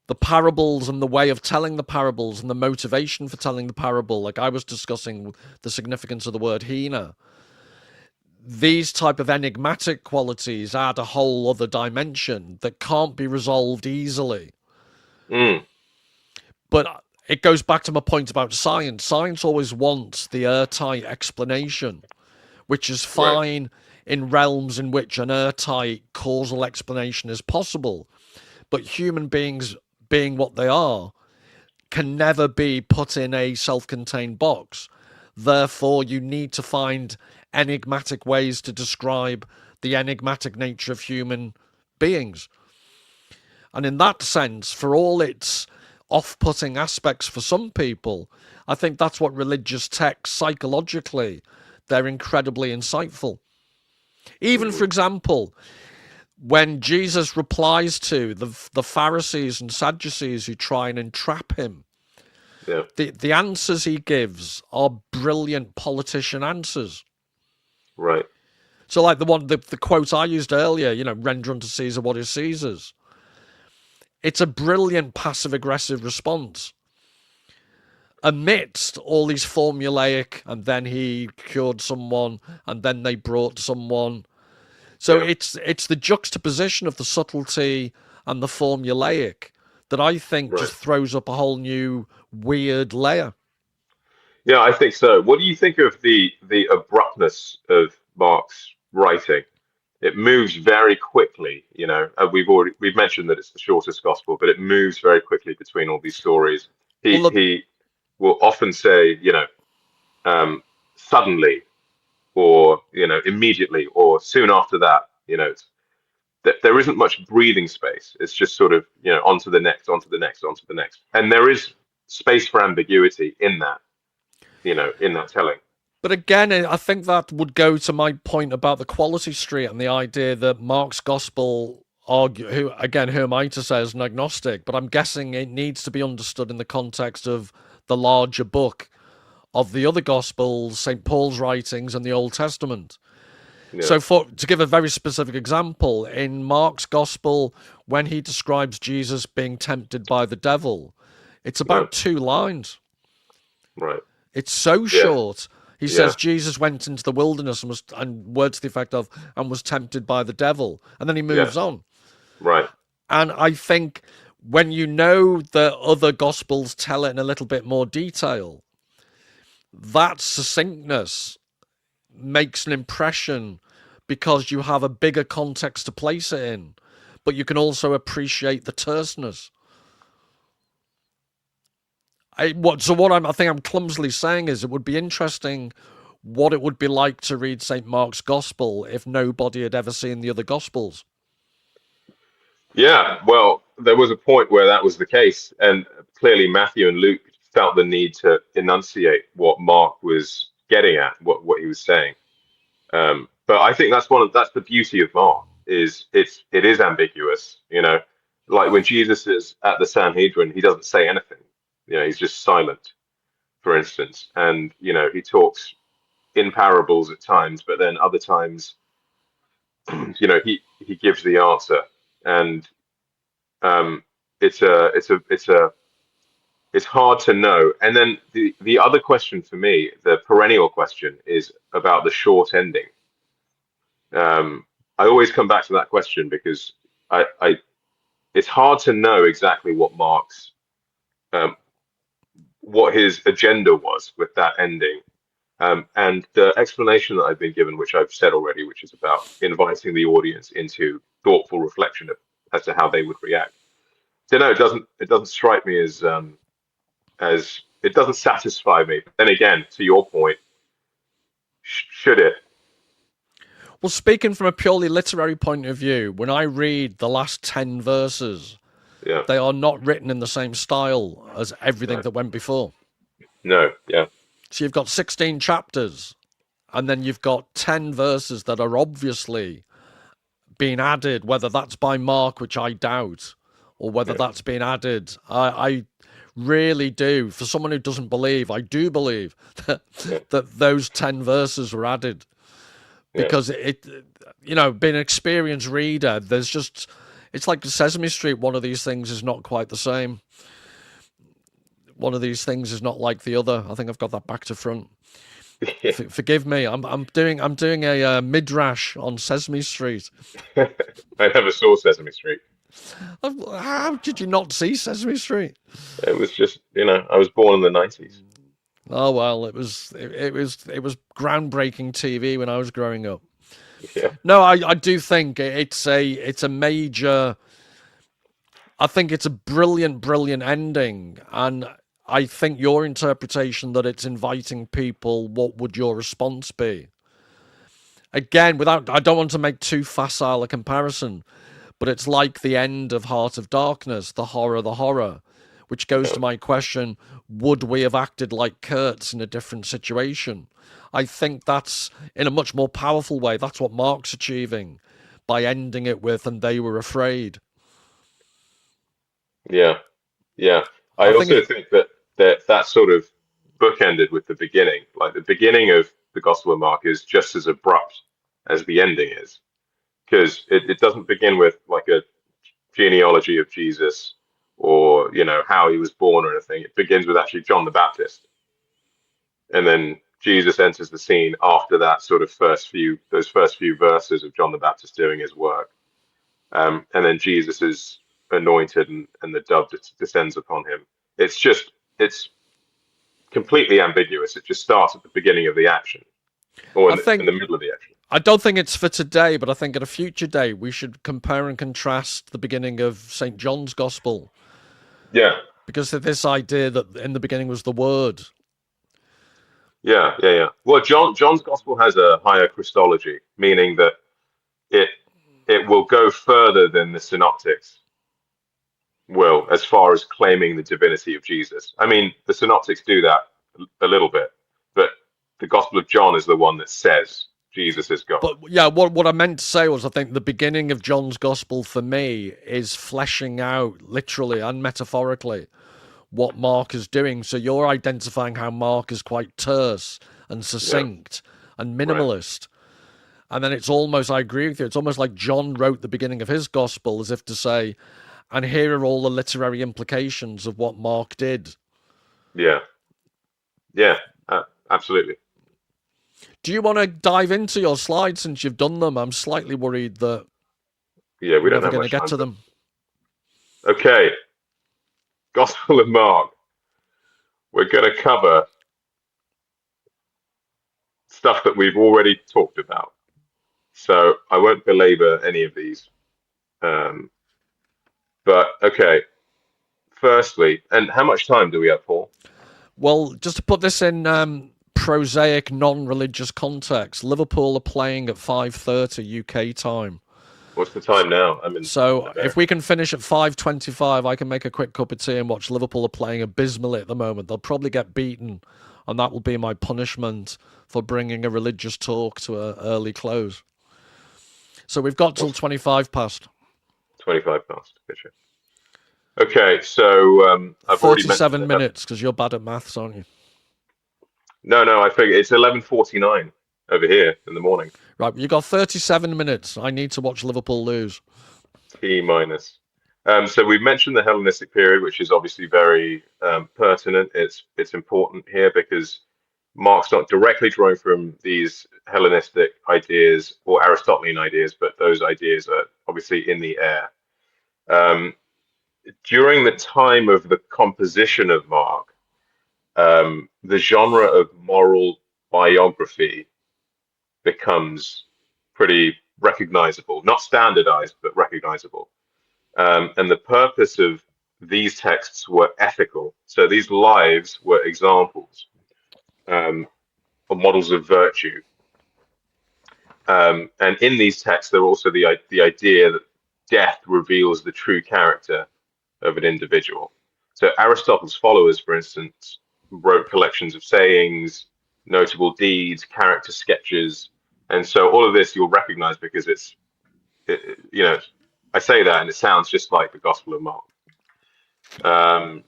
the parables and the way of telling the parables and the motivation for telling the parable, like I was discussing the significance of the word hina, these type of enigmatic qualities add a whole other dimension that can't be resolved easily. mm, But it goes back to my point about science. Science always wants the airtight explanation, which is right, fine in realms in which an airtight causal explanation is possible. But human beings, being what they are, can never be put in a self contained box. Therefore, you need to find enigmatic ways to describe the enigmatic nature of human beings. And in that sense, for all its off putting aspects for some people, I think that's what religious texts psychologically, they're incredibly insightful. Even, for hmm, example, when Jesus replies to the Pharisees and Sadducees who try and entrap him, yeah, the answers he gives are brilliant politician answers. right, So, like the quote I used earlier, render unto Caesar what is Caesar's. It's a brilliant passive aggressive response amidst all these formulaic, and then he cured someone, and then they brought someone. So yeah, it's the juxtaposition of the subtlety and the formulaic that I think right. just throws up a whole new weird layer. Yeah, I think so. What do you think of the abruptness of Mark's writing? It moves very quickly, we've mentioned that it's the shortest gospel, but it moves very quickly between all these stories. Well, He will often say, suddenly, or immediately, or soon after that. There isn't much breathing space. It's just sort of on to the next, on to the next, on to the next, and there is space for ambiguity in that, in that telling. but again, I think that would go to my point about the quality street and the idea that Mark's gospel argue who am I to say as an agnostic, but I'm guessing it needs to be understood in the context of the larger book of the other gospels, St. Paul's writings and the Old Testament. Yeah, So to give a very specific example, in Mark's gospel, when he describes Jesus being tempted by the devil, it's yeah, about 2 lines. right, It's so yeah, short. He yeah, says Jesus went into the wilderness and words to the effect of, and was tempted by the devil. And then he yeah, moves on. right, And I think when you know the other gospels tell it in a little bit more detail, that succinctness makes an impression because you have a bigger context to place it in, but you can also appreciate the terseness. I think I'm clumsily saying is it would be interesting what it would be like to read St. Mark's Gospel if nobody had ever seen the other Gospels. yeah. Well, there was a point where that was the case, and clearly Matthew and Luke felt the need to enunciate what Mark was getting at, what he was saying. But I think that's the beauty of Mark is it is ambiguous. Like when Jesus is at the Sanhedrin, he doesn't say anything. He's just silent, for instance, and he talks in parables at times, but then other times, he gives the answer, and um, it's hard to know. And then the other question for me, the perennial question, is about the short ending. Um, I always come back to that question because I it's hard to know exactly um, what his agenda was with that ending. And the explanation that I've been given, which I've said already, which is about inviting the audience into thoughtful reflection as to how they would react. So no, it doesn't strike me as it doesn't satisfy me. But then again, to your point, should it? Well, speaking from a purely literary point of view, when I read the last 10 verses Yeah. They are not written in the same style as everything No. that went before. No. Yeah. So you've got 16 chapters, and then you've got 10 verses that are obviously being added, whether that's by Mark, which I doubt, or whether Yeah. that's been added. I really do. For someone who doesn't believe, I do believe that, Yeah. that those 10 verses were added Yeah. because being an experienced reader, there's just, it's like Sesame Street. One of these things is not quite the same. One of these things is not like the other. I think I've got that back to front. Yeah. Forgive me. I'm doing a midrash on Sesame Street. I never saw Sesame Street. How did you not see Sesame Street? It was just, I was born in the 90s. Oh well, it was groundbreaking TV when I was growing up. Yeah. No, I do think it's a major. I think it's a brilliant ending, and I think your interpretation that it's inviting people. What would your response be? Again, I don't want to make too facile a comparison, but it's like the end of Heart of Darkness, the horror, which goes Yeah. to my question: would we have acted like Kurtz in a different situation? I think that's in a much more powerful way. That's what Mark's achieving by ending it with, and they were afraid. Yeah. Yeah. I I think also it. think that sort of bookended with the beginning. Like the beginning of the Gospel of Mark is just as abrupt as the ending is, because it doesn't begin with like a genealogy of Jesus or how he was born or anything. It begins with actually John the Baptist, and then Jesus enters the scene after that sort of those first few verses of John the Baptist doing his work, and then Jesus is anointed and the dove descends upon him. It's completely ambiguous. It just starts at the beginning of the action or I in the think. middle of the action. I don't think it's for today, but I think at a future day we should compare and contrast the beginning of St. John's Gospel Yeah, because of this idea that in the beginning was the Word. yeah, yeah, yeah. Well, John's gospel has a higher Christology, meaning that it it will go further than the synoptics will as far as claiming the divinity of Jesus. I mean, the synoptics do that a little bit, but the Gospel of John is the one that says Jesus is God. But yeah, what I meant to say was I think the beginning of John's Gospel for me is fleshing out literally and metaphorically what Mark is doing. So you're identifying how Mark is quite terse and Yeah, succinct and right. minimalist. And then it's almost, I agree with you, it's almost like John wrote the beginning of his gospel as if to say, and here are all the literary implications of what Mark did. Yeah, yeah, absolutely. Do you want to dive into your slides since you've done them? I'm slightly worried that Yeah, we we're don't never have going to much get time, to but them. okay. Gospel of Mark. We're going to cover stuff that we've already talked about. So I won't belabor any of these. Um, but okay, firstly, and how much time do we have, Paul? Well, just to put this in prosaic, non-religious context, Liverpool are playing at 5:30 UK time. What's the time now? I'm in So if America. we can finish at 5:25, I can make a quick cup of tea and watch Liverpool are playing abysmally at the moment. They'll probably get beaten, and that will be my punishment for bringing a religious talk to an early close. So we've got till What's 25 past. 25 past? Gotcha. Okay, so I've already mentioned 37 the minutes because you're bad at maths, aren't you? no, no. I figure it's 11:49 over here in the morning. Right, you got 37 minutes. I need to watch Liverpool lose. T minus. So we've mentioned the Hellenistic period, which is obviously very pertinent. It's important here because Mark's not directly drawing from these Hellenistic ideas or Aristotelian ideas, but those ideas are obviously in the air. Um, During the time of the composition of Mark, the genre of moral biography becomes pretty recognizable, not standardized, but recognizable. And the purpose of these texts were ethical. So these lives were examples um, or models of virtue. And in these texts, there are also the idea that death reveals the true character of an individual. So Aristotle's followers, for instance, wrote collections of sayings, notable deeds, character sketches, and so all of this you'll recognize because you know, I say that and it sounds just like the Gospel of Mark. Um,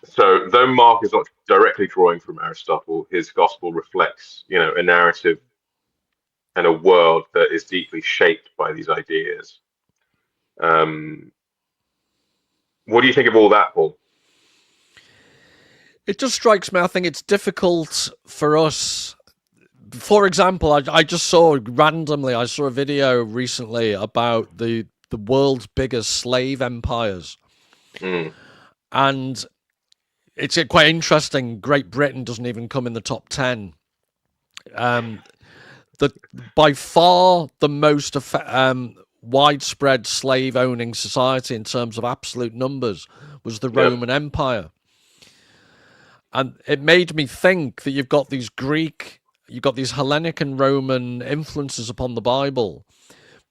so though Mark is not directly drawing from Aristotle, his Gospel reflects, a narrative and a world that is deeply shaped by these ideas. Um, what do you think of all that, Paul? It just strikes me. I think it's difficult for us. For example, I just saw randomly. I saw a video recently about the world's biggest slave empires, Mm, and it's quite interesting. Great Britain doesn't even come in the top 10. Um, the by far the most widespread slave owning society in terms of absolute numbers was the yeah, Roman Empire. And it made me think that you've got these Hellenic and Roman influences upon the Bible,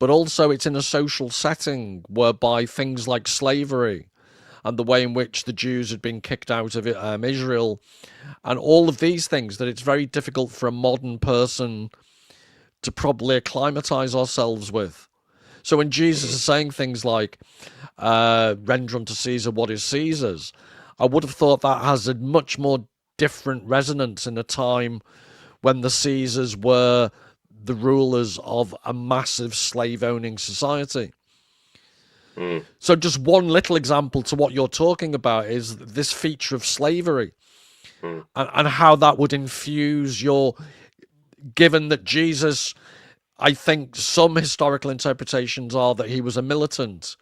but also it's in a social setting whereby things like slavery and the way in which the Jews had been kicked out of Israel and all of these things, that it's very difficult for a modern person to probably acclimatize ourselves with. So when Jesus mm, is saying things like, render unto Caesar what is Caesar's, I would have thought that has a much more different resonance in a time when the Caesars were the rulers of a massive slave owning society. mm, So, just one little example to what you're talking about is this feature of slavery, mm, and how that would infuse given that Jesus, I think some historical interpretations are that he was a militant,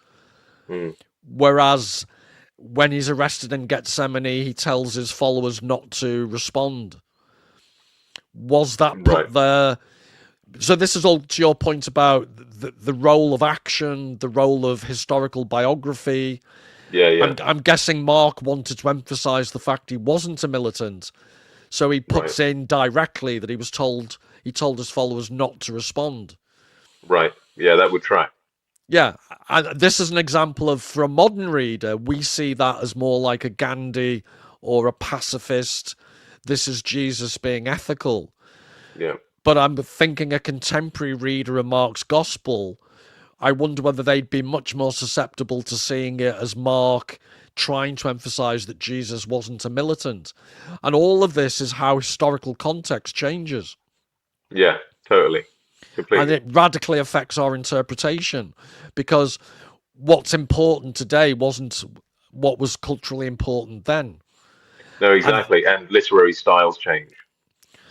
mm. whereas when he's arrested in Gethsemane, he tells his followers not to respond. Was that Right. put there? So this is all to your point about the role of action, the role of historical biography. Yeah, yeah. I'm guessing Mark wanted to emphasize the fact he wasn't a militant, so he Right. puts in directly that he told his followers not to respond. Right. Yeah, that would track. Yeah, and this is an example of, for a modern reader, we see that as more like a Gandhi or a pacifist. This is Jesus being ethical. Yeah. But I'm thinking a contemporary reader of Mark's Gospel, I wonder whether they'd be much more susceptible to seeing it as Mark trying to emphasize that Jesus wasn't a militant. And all of this is how historical context changes. Yeah, totally. And Completely. it radically affects our interpretation, because what's important today wasn't what was culturally important then. No, And exactly. And literary styles change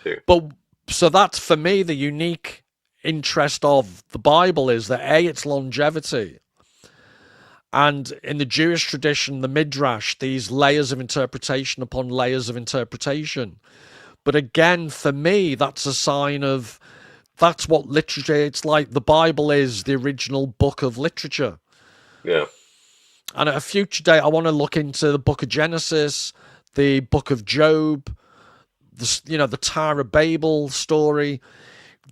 too. but so that's for me the unique interest of the Bible, is that A, its longevity, and in the Jewish tradition, the Midrash, these layers of interpretation upon layers of interpretation. But again, for me, that's a sign of, that's what literature, it's like the Bible is the original book of literature. Yeah. And at a future date, I want to look into the book of Genesis, the book of Job, the Tower of Babel story.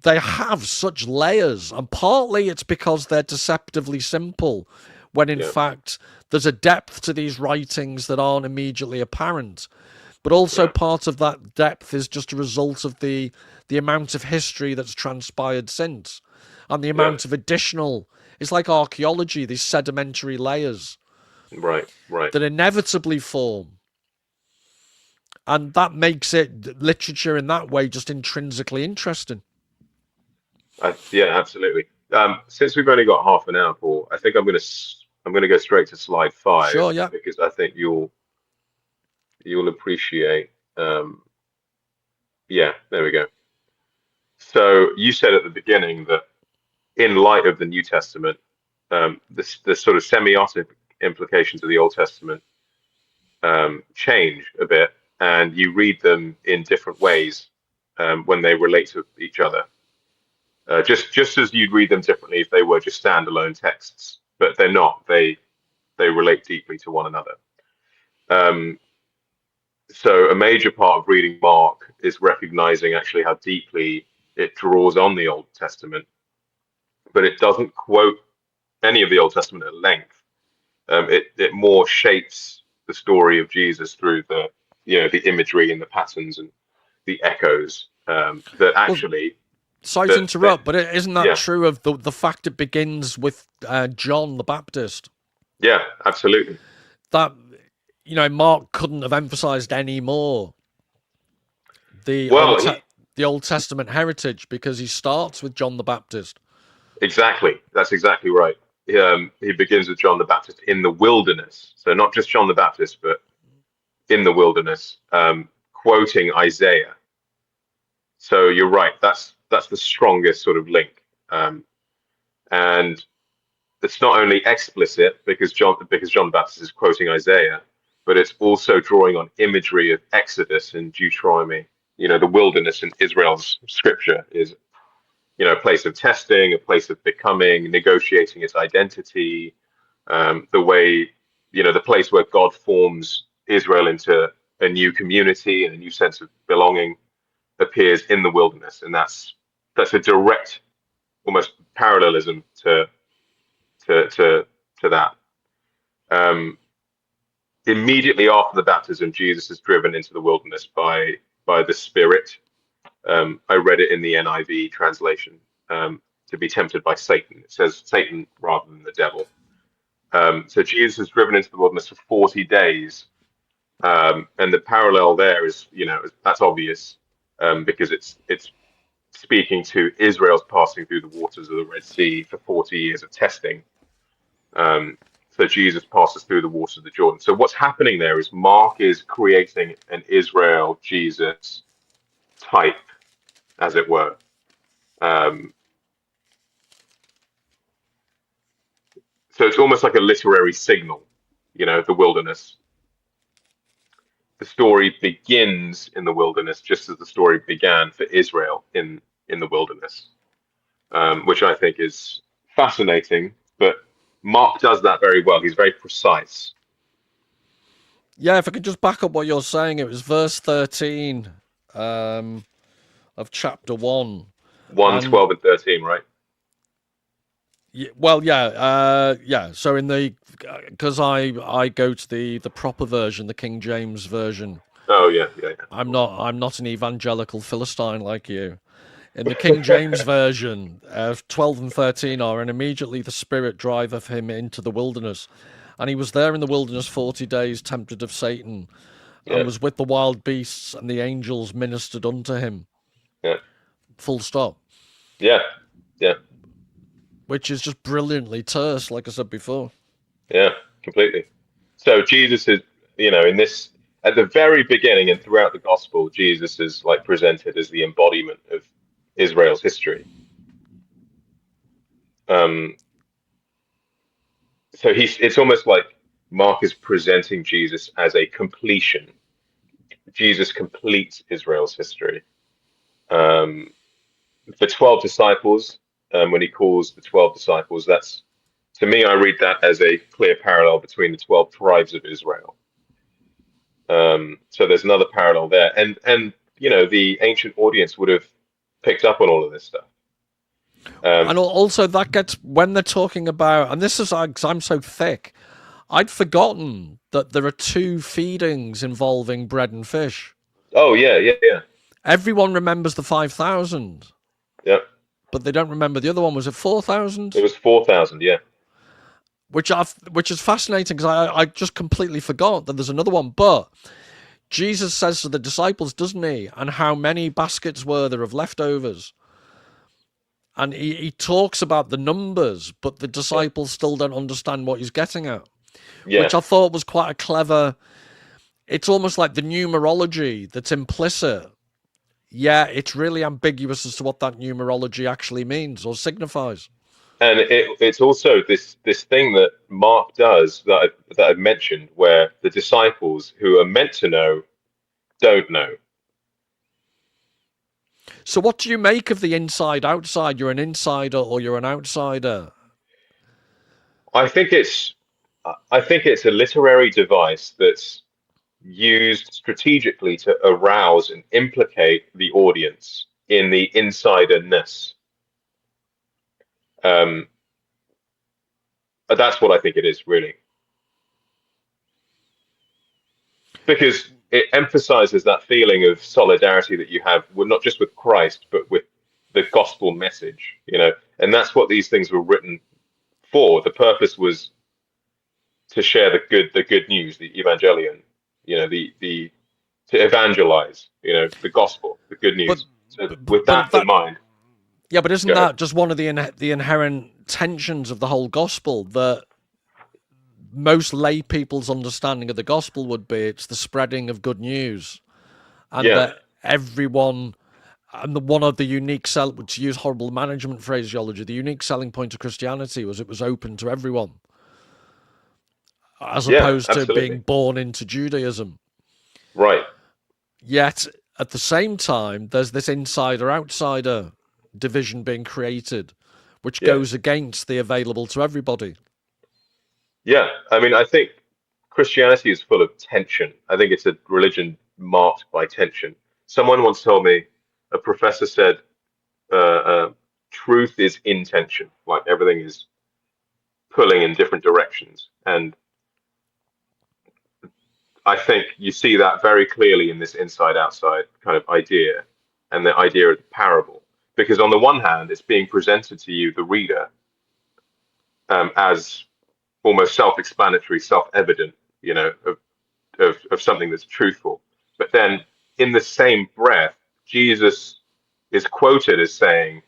They have such layers, and partly it's because they're deceptively simple, when in Yeah. fact there's a depth to these writings that aren't immediately apparent. But also Yeah. part of that depth is just a result of the amount of history that's transpired since, and the Yeah. amount of additional. It's like archaeology; these sedimentary layers Right. Right. that inevitably form. And that makes it literature in that way just intrinsically interesting. Yeah, absolutely. Since we've only got half an hour, Paul, I think I'm gonna go straight to slide five Sure, yeah. because I think you'll appreciate. Um, yeah, there we go. So you said at the beginning that in light of the New Testament, the sort of semiotic implications of the Old Testament change a bit, and you read them in different ways when they relate to each other. Just as you'd read them differently if they were just standalone texts, but they're not. They relate deeply to one another. Um, so a major part of reading Mark is recognizing actually how deeply it draws on the Old Testament, but it doesn't quote any of the Old Testament at length. It more shapes the story of Jesus through the imagery and the patterns and the echoes, that Well, actually sorry to that interrupt, but isn't that yeah, true of the fact it begins with John the Baptist? yeah, absolutely. That, Mark couldn't have emphasized any more the Well, the Old Testament heritage, because he starts with John the Baptist. exactly. That's exactly right. He begins with John the Baptist in the wilderness. So not just John the Baptist, but in the wilderness, quoting Isaiah. So you're right. That's the strongest sort of link. And it's not only explicit because John the Baptist is quoting Isaiah, but it's also drawing on imagery of Exodus and Deuteronomy. The wilderness in Israel's scripture is, a place of testing, a place of becoming, negotiating its identity, the way, the place where God forms Israel into a new community and a new sense of belonging appears in the wilderness, and that's a direct, almost parallelism to that. Um, Immediately after the baptism, Jesus is driven into the wilderness by the Spirit. I read it in the NIV translation, to be tempted by Satan. It says Satan rather than the devil. So Jesus is driven into the wilderness for 40 days. And the parallel there is, that's obvious, because it's speaking to Israel's passing through the waters of the Red Sea for 40 years of testing. Um, so Jesus passes through the waters of the Jordan. So what's happening there is Mark is creating an Israel Jesus type, as it were. Um, so it's almost like a literary signal, the wilderness. The story begins in the wilderness, just as the story began for Israel in the wilderness, which I think is fascinating. But Mark does that very well. He's very precise. Yeah, if I could just back up what you're saying, it was verse 13 um, of chapter 1. 1, And 12, and 13, right? well, yeah. So in the because I go to the proper version, the King James version. Oh yeah, yeah, yeah, of course. I'm not an evangelical philistine like you. In the King James version, 12 and 13 are, and immediately the Spirit driveth him into the wilderness, and he was there in the wilderness 40 days, tempted of Satan, and Yeah, was with the wild beasts, and the angels ministered unto him. yeah, Full stop. yeah, yeah, Which is just brilliantly terse, like I said before. yeah, completely. So Jesus is, in this at the very beginning and throughout the gospel, Jesus is like presented as the embodiment of Israel's history. Um, so it's almost like Mark is presenting Jesus as a completion. Jesus completes Israel's history. Um, the 12 disciples, when he calls the 12 disciples, that's, to me, I read that as a clear parallel between the 12 tribes of Israel. So there's another parallel there, and the ancient audience would have picked up on all of this stuff. And also, that gets when they're talking about, and this is because I'm so thick, I'd forgotten that there are two feedings involving bread and fish. Oh yeah, yeah, yeah, Everyone remembers the 5,000, yeah. but they don't remember the other one. Was it It 4,000? was 4,000. Yeah, Which is fascinating, because I just completely forgot that there's another one. But Jesus says to the disciples, doesn't he? And how many baskets were there of leftovers? And he talks about the numbers, but the yeah, disciples still don't understand what he's getting at, yeah. which I thought was quite a clever. It's almost like the numerology that's implicit. Yeah, it's really ambiguous as to what that numerology actually means or signifies. And it's also this thing that Mark does that I've mentioned, where the disciples who are meant to know don't know. So, what do you make of the inside outside? You're an insider or you're an outsider? I think it's I think it's a literary device that's used strategically to arouse and implicate the audience in the insiderness. Um, that's what I think it is, really. because it emphasizes that feeling of solidarity that you have, well, not just with Christ, but with the gospel message, and that's what these things were written for. The purpose was to share the good news, the evangelion, the to evangelize, the gospel, the good But news. So with but that in that mind, yeah, but go isn't ahead. that just one of the inherent tensions of the whole gospel that most lay people's understanding of the gospel would be it's the spreading of good news, and Yeah, that everyone and one of the unique to use horrible management phraseology, the unique selling point of Christianity was it was open to everyone, as yeah, opposed to being absolutely. born into Judaism. Right. Yet at the same time, there's this insider outsider division being created, which Yeah. goes against the available to everybody. Yeah. I mean, I think Christianity is full of tension. I think it's a religion marked by tension. Someone once told me, a professor said, truth is in tension, like everything is pulling in different directions. And I think you see that very clearly in this inside outside kind of idea and the idea of the parable. Because on the one hand, it's being presented to you, the reader, as almost self explanatory, self evident, of something that's truthful. But then in the same breath, Jesus is quoted as saying,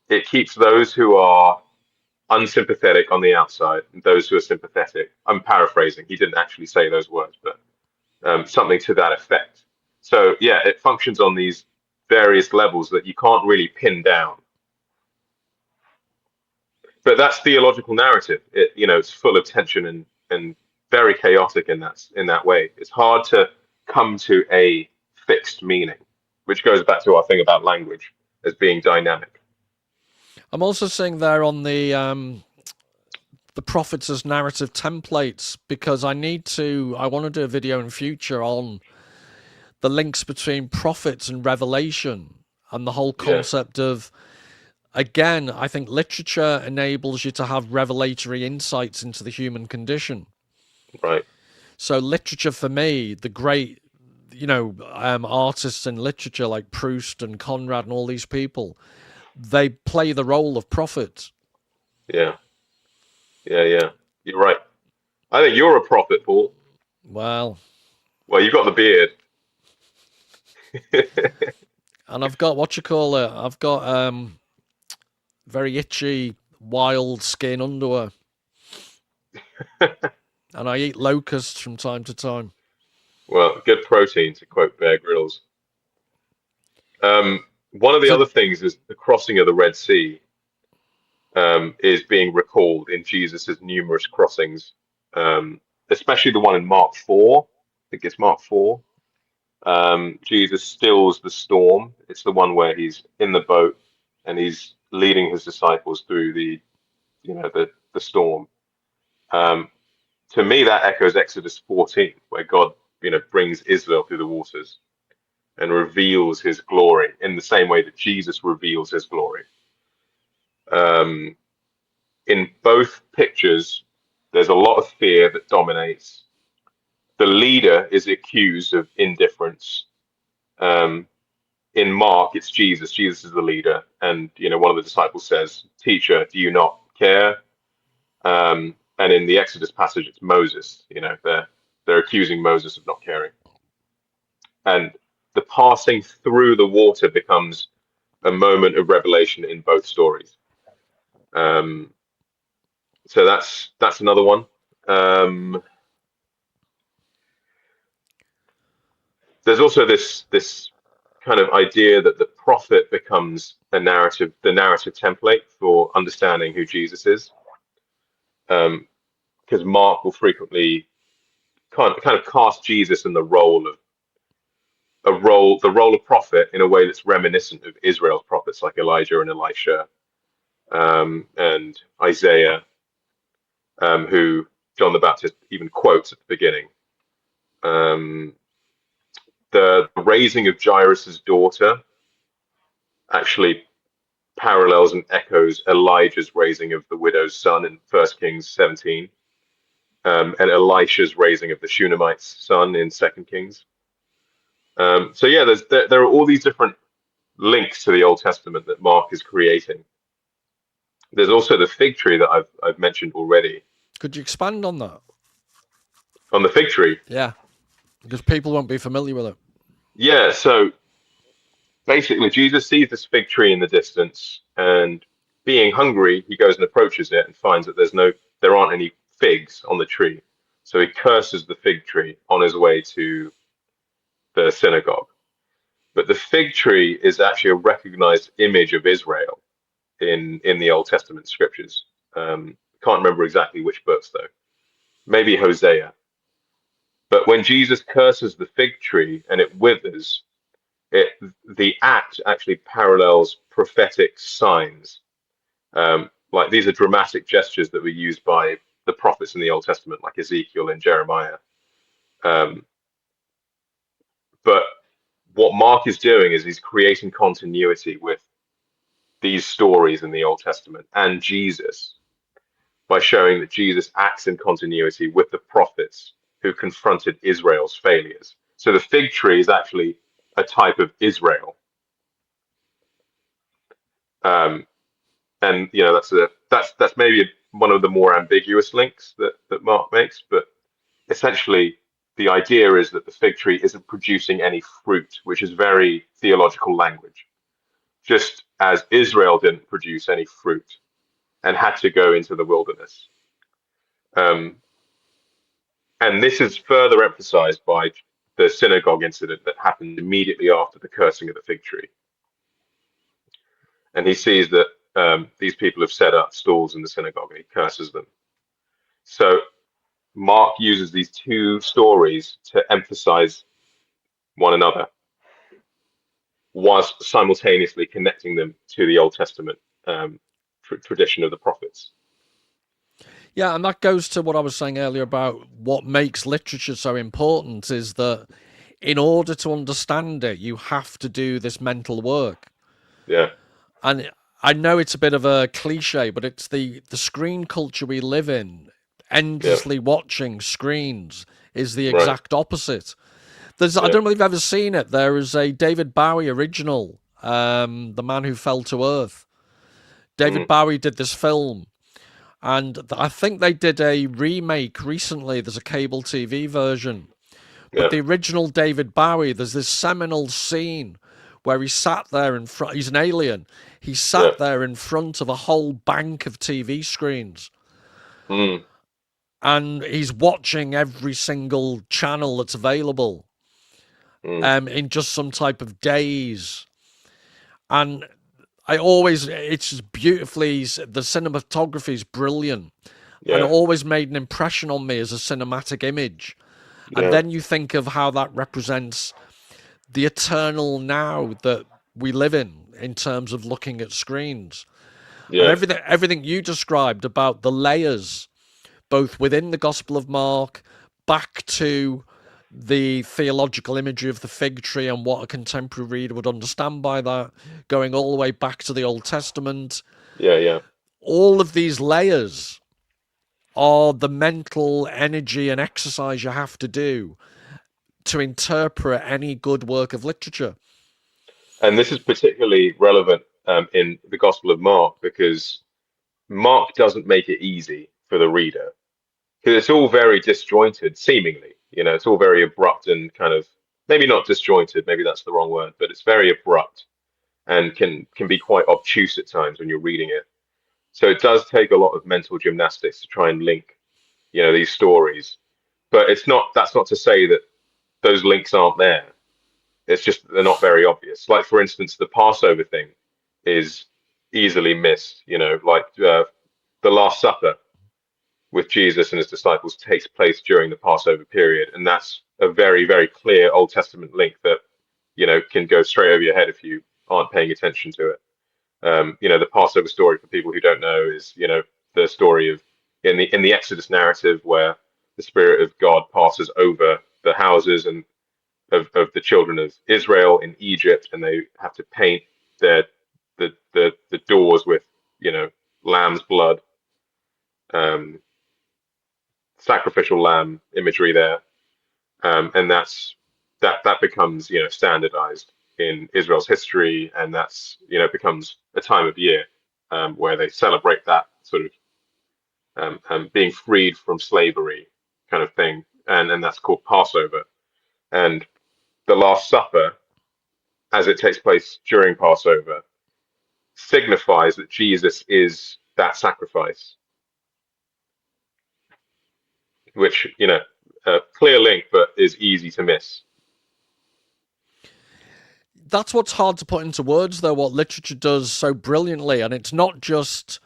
it keeps those who are unsympathetic on the outside and those who are sympathetic. I'm paraphrasing. He didn't actually say those words, but something to that effect. So yeah, it functions on these various levels that you can't really pin down. But that's theological narrative. It's full of tension and very chaotic in that way. It's hard to come to a fixed meaning, which goes back to our thing about language as being dynamic. I'm also seeing there on the prophets as narrative templates because I want to do a video in future on the links between prophets and revelation and the whole Yeah, concept of, again, I think literature enables you to have revelatory insights into the human condition. right. So literature for me, the great, artists in literature like Proust and Conrad and all these people, they play the role of prophets. Yeah, yeah, yeah. You're right. I think you're a prophet, Paul. Well, Well, you've got the beard. and I've got what you call it. I've got very itchy, wild skin underwear, and I eat locusts from time to time. Well, good protein, to quote Bear Grylls. One of the So other things is the crossing of the Red Sea, is being recalled in Jesus's numerous crossings, especially the one in Mark 4. I think it's Mark 4. Jesus stills the storm. It's the one where he's in the boat and he's leading his disciples through the storm. Um, to me, that echoes Exodus 14, where God, brings Israel through the waters and reveals his glory in the same way that Jesus reveals his glory. Um, in both pictures, there's a lot of fear that dominates. The leader is accused of indifference. Um, in Mark, it's Jesus. Jesus is the leader, and one of the disciples says, "Teacher, do you not care?" And in the Exodus passage, it's Moses. They're accusing Moses of not caring, and the passing through the water becomes a moment of revelation in both stories. Um, so that's another one. Um, there's also this kind of idea that the prophet becomes the narrative template for understanding who Jesus is. Because Mark will frequently kind of cast Jesus in the role of prophet in a way that's reminiscent of Israel's prophets like Elijah and Elisha, and Isaiah, who John the Baptist even quotes at the beginning. Um, the raising of Jairus's daughter actually parallels and echoes Elijah's raising of the widow's son in 1 Kings 17. and Elisha's raising of the Shunammite's son in Second Kings. So yeah, there are all these different links to the Old Testament that Mark is creating. There's also the fig tree that I've mentioned already. Could you expand on that? On the fig tree, Yeah, because people won't be familiar with it. yeah. So basically, Jesus sees this fig tree in the distance, and being hungry, he goes and approaches it and finds that there aren't any figs on the tree. So he curses the fig tree on his way to the synagogue. But the fig tree is actually a recognized image of Israel in the Old Testament scriptures. Can't remember exactly which books though. Maybe Hosea. But when Jesus curses the fig tree and it withers, it the act actually parallels prophetic signs. Like these are dramatic gestures that were used by the prophets in the Old Testament, like Ezekiel and Jeremiah. Um, but what Mark is doing is he's creating continuity with these stories in the Old Testament and Jesus by showing that Jesus acts in continuity with the prophets who confronted Israel's failures. So the fig tree is actually a type of Israel. Um, and you know that's maybe one of the more ambiguous links that Mark makes, but essentially the idea is that the fig tree isn't producing any fruit, which is very theological language. Just as Israel didn't produce any fruit and had to go into the wilderness. Um, and this is further emphasized by the synagogue incident that happened immediately after the cursing of the fig tree. And he sees that these people have set up stalls in the synagogue and he curses them. So Mark uses these two stories to emphasize one another, whilst simultaneously connecting them to the Old Testament tradition of the prophets. Yeah, and that goes to what I was saying earlier about what makes literature so important is that in order to understand it, you have to do this mental work. Yeah, And I know it's a bit of a cliche, but it's the screen culture we live in, yeah, endlessly watching screens, is the right, exact opposite. I yeah, don't know if you've ever seen it. There is a David Bowie original, The Man Who Fell to Earth. David mm, Bowie did this film, and I think they did a remake recently. There's a cable TV version. But yeah, the original David Bowie, there's this seminal scene where he sat there in front, he's an alien. He yeah, sat there in front of a whole bank of TV screens mm, and he's watching every single channel that's available mm, in just some type of daze. And it's just beautifully, the cinematography is brilliant and it yeah, always made an impression on me as a cinematic image. And yeah, then you think of how that represents the eternal now that we live in terms of looking at screens. And yeah, everything you described about the layers, both within the Gospel of Mark, back to the theological imagery of the fig tree and what a contemporary reader would understand by that, going all the way back to the Old Testament. yeah, yeah. All of these layers are the mental energy and exercise you have to do to interpret any good work of literature. And this is particularly relevant in the Gospel of Mark because Mark doesn't make it easy for the reader because it's all very disjointed, seemingly. You know, it's all very abrupt and kind of maybe not disjointed, maybe that's the wrong word, but it's very abrupt and can be quite obtuse at times when you're reading it. So it does take a lot of mental gymnastics to try and link, you know, these stories. But it's not that's not to say that those links aren't there. It's just they're not very obvious. Like for instance, the Passover thing is easily missed. You know, like the Last Supper with Jesus and his disciples takes place during the Passover period, and that's a very very clear Old Testament link that you know can go straight over your head if you aren't paying attention to it. You know, the Passover story for people who don't know is you know the story of in the Exodus narrative where the Spirit of God passes over the houses and of the children of Israel in Egypt, and they have to paint their the doors with you know lamb's blood, um, sacrificial sacrificial lamb imagery there, and that becomes standardized in Israel's history, and that's becomes a time of year where they celebrate that sort of being freed from slavery kind of thing, and that's called Passover. And the Last Supper, as it takes place during Passover, signifies that Jesus is that sacrifice, which a clear link, but is easy to miss. That's what's hard to put into words, though, what literature does so brilliantly. And it's not just,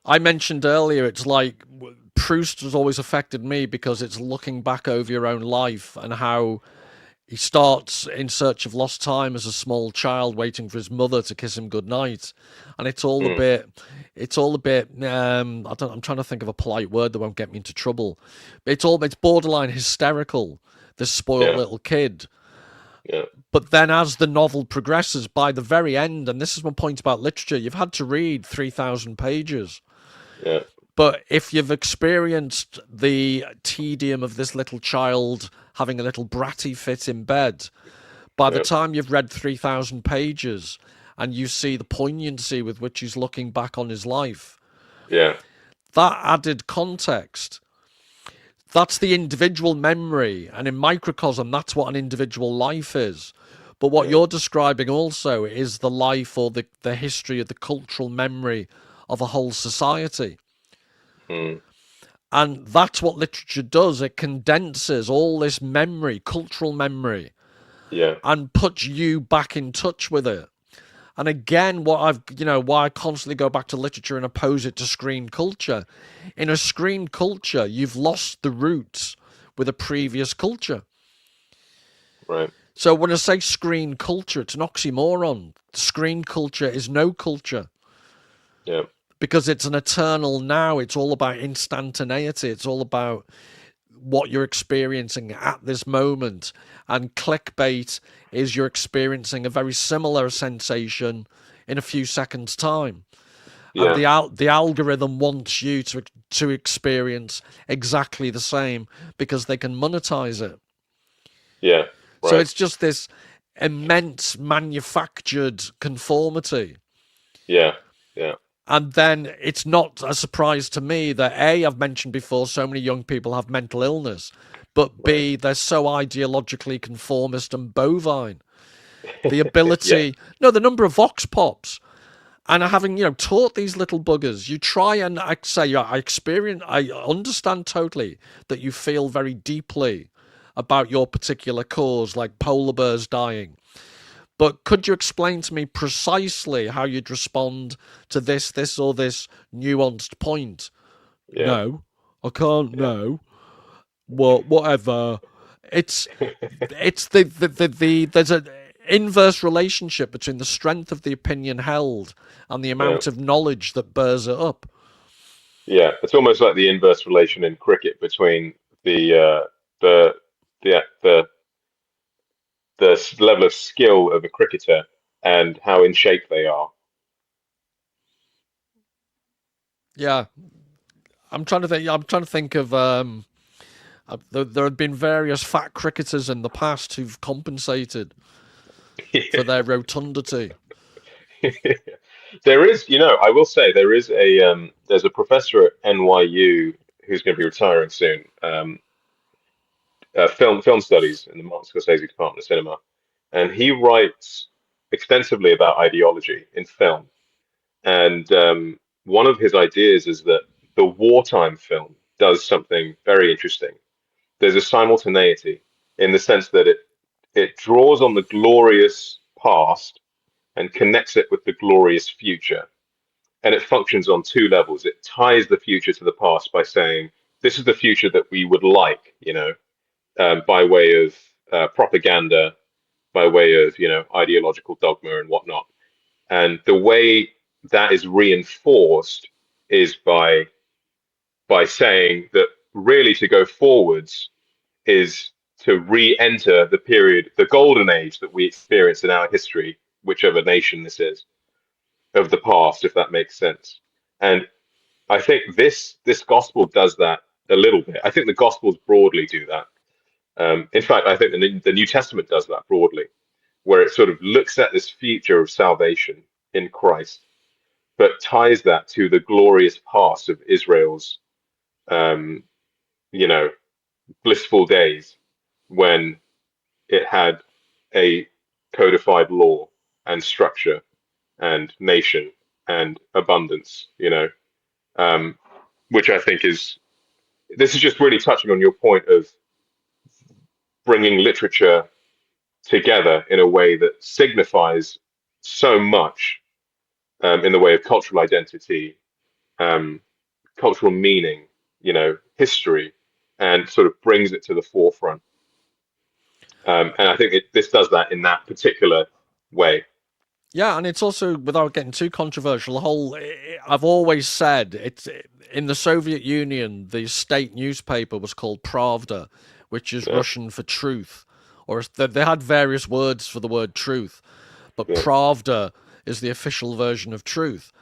I mentioned earlier, it's like Proust has always affected me because it's looking back over your own life and how he starts in search of lost time as a small child, waiting for his mother to kiss him goodnight, and Mm, it's all a bit. I'm trying to think of a polite word that won't get me into trouble. It's borderline hysterical. This spoiled yeah, little kid. yeah, But then, as the novel progresses, by the very end, and this is my point about literature, you've had to read 3,000 pages. yeah, But if you've experienced the tedium of this little child having a little bratty fit in bed, by the yeah, time you've read 3,000 pages and you see the poignancy with which he's looking back on his life, yeah, that added context, that's the individual memory. And in microcosm, that's what an individual life is. But what yeah, you're describing also is the life or the history of the cultural memory of a whole society. mm, And that's what literature does. It condenses all this memory, cultural memory, yeah, and puts you back in touch with it. And again, why I constantly go back to literature and oppose it to screen culture. In a screen culture, you've lost the roots with a previous culture. right, So when I say screen culture, it's an oxymoron. Screen culture is no culture yeah, because it's an eternal now. It's all about instantaneity. It's all about what you're experiencing at this moment. And clickbait is you're experiencing a very similar sensation in a few seconds' time. And yeah, the algorithm wants you to experience exactly the same because they can monetize it. yeah, So right, it's just this immense manufactured conformity. yeah, yeah, And then it's not a surprise to me that A, I've mentioned before, so many young people have mental illness, but right, B, they're so ideologically conformist and bovine. The yeah, ability, no, the number of vox pops, and having taught these little buggers, you try and I say, yeah, I understand totally that you feel very deeply about your particular cause, like polar bears dying. But could you explain to me precisely how you'd respond to this, or this nuanced point? yeah, No, I can't. yeah, No, well, whatever. It's the there's an inverse relationship between the strength of the opinion held and the yeah, amount of knowledge that bears it up. yeah. It's almost like the inverse relation in cricket between the uh, the the level of skill of a cricketer and how in shape they are. Yeah, I'm trying to think. I'm trying to think of there have been various fat cricketers in the past who've compensated for their rotundity. There is, I will say there is there's a professor at NYU who's going to be retiring soon, film studies in the Martin Scorsese Department of Cinema, and he writes extensively about ideology in film. And one of his ideas is that the wartime film does something very interesting. There's a simultaneity in the sense that it draws on the glorious past and connects it with the glorious future. And it functions on two levels. It ties the future to the past by saying, this is the future that we would like, by way of propaganda, by way of, ideological dogma and whatnot. And the way that is reinforced is by saying that really to go forwards is to re-enter the period, the golden age that we experience in our history, whichever nation this is, of the past, if that makes sense. And I think this gospel does that a little bit. I think the Gospels broadly do that. In fact, I think the New Testament does that broadly, where it sort of looks at this future of salvation in Christ, but ties that to the glorious past of Israel's, um, you know, blissful days when it had a codified law and structure and nation and abundance, um, which I think is this is just really touching on your point of bringing literature together in a way that signifies so much in the way of cultural identity, um, cultural meaning, history, and sort of brings it to the forefront. And I think this does that in that particular way. Yeah, and it's also, without getting too controversial, the whole. I've always said it's in the Soviet Union. The state newspaper was called Pravda, which is Yeah, Russian for truth, or they had various words for the word truth, but yeah, Pravda is the official version of truth,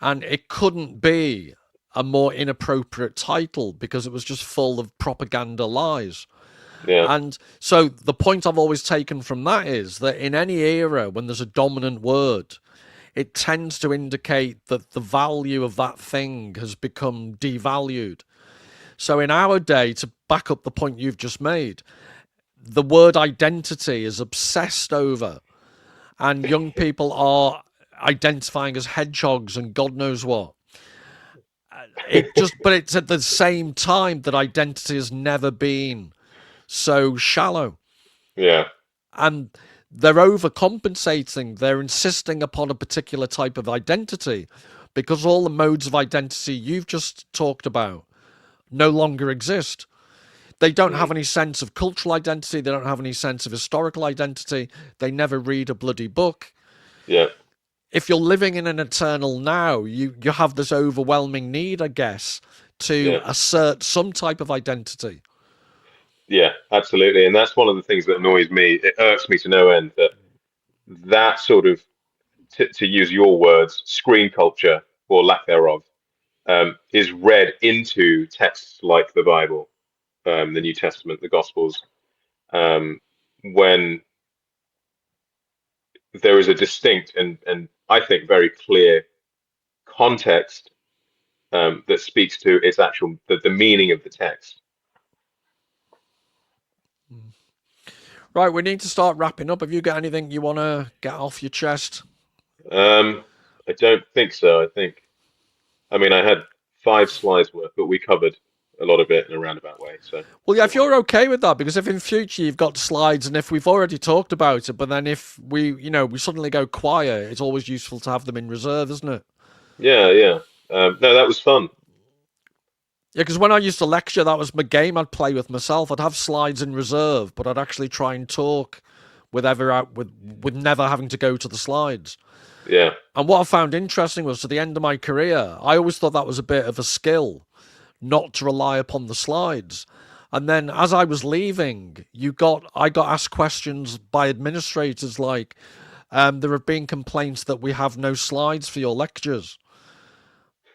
and it couldn't be a more inappropriate title because it was just full of propaganda lies. yeah, And so the point I've always taken from that is that in any era when there's a dominant word, it tends to indicate that the value of that thing has become devalued. So in our day, to back up the point you've just made, the word identity is obsessed over, and young people are identifying as hedgehogs and God knows what. But it's at the same time that identity has never been so shallow. yeah, And they're overcompensating. They're insisting upon a particular type of identity because all the modes of identity you've just talked about no longer exist. They don't have mm, any sense of cultural identity. They don't have any sense of historical identity. They never read a bloody book. yeah, If you're living in an eternal now, you have this overwhelming need, I guess, to yeah, assert some type of identity. yeah, absolutely. And that's one of the things that annoys me. It irks me to no end that sort of, to use your words, screen culture or lack thereof, is read into texts like the Bible, the New Testament, the Gospels, um, when there is a distinct and I think very clear context that speaks to its actual the meaning of the text. Right, we need to start wrapping up. Have you got anything you want to get off your chest? I don't think so. I mean, I had 5 slides worth, but we covered a lot of it in a roundabout way, so Well, yeah, don't if worry. you're okay with that, because if in future you've got slides and if we've already talked about it, but then if we suddenly go quiet, it's always useful to have them in reserve, isn't it? Yeah, yeah. No, that was fun. Yeah, because when I used to lecture, that was my game I'd play with myself. I'd have slides in reserve, but I'd actually try and talk with never having to go to the slides. Yeah, And what I found interesting was to the end of my career, I always thought that was a bit of a skill, not to rely upon the slides. And then as I was leaving, I got asked questions by administrators like, there have been complaints that we have no slides for your lectures.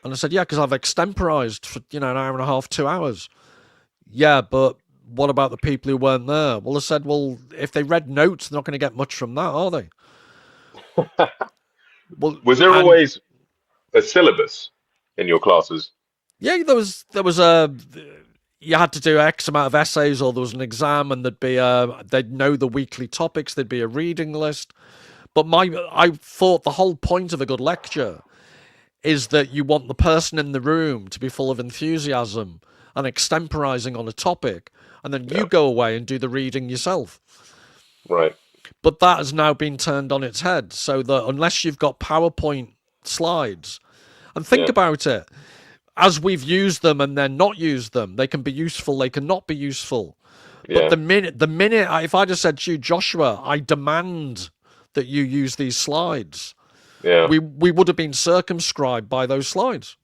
And I said, yeah, because I've extemporized for, an hour and a half, 2 hours. Yeah, but what about the people who weren't there? Well, I said, well, if they read notes, they're not going to get much from that, are they? Well, was there and always a syllabus in your classes? yeah, there was a you had to do X amount of essays, or there was an exam, and they'd know the weekly topics. There'd be a reading list. But I thought the whole point of a good lecture is that you want the person in the room to be full of enthusiasm and extemporizing on a topic, and then you Yeah, go away and do the reading yourself. right. But that has now been turned on its head, so that unless you've got PowerPoint slides, and think Yeah, about it, as we've used them and then not used them, they can be useful, they can not be useful. But yeah, the minute, if I just said to you, Joshua, I demand that you use these slides, yeah, we would have been circumscribed by those slides.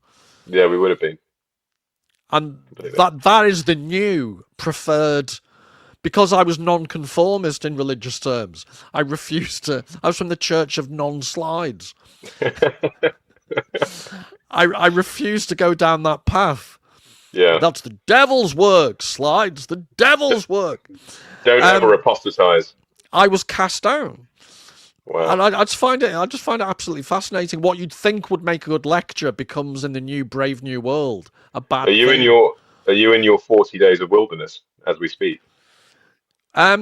yeah. We would have been And completely. that is the new preferred, because I was non-conformist in religious terms. I was from the church of non-slides. I refused to go down that path. Yeah. That's the devil's work, Slides. The devil's work. Don't ever Um, apostatize. I was cast down. And Wow. I just find it absolutely fascinating. What you'd think would make a good lecture becomes in the new Brave New World a Are bad you in thing. your are you in your 40 days of wilderness as we speak?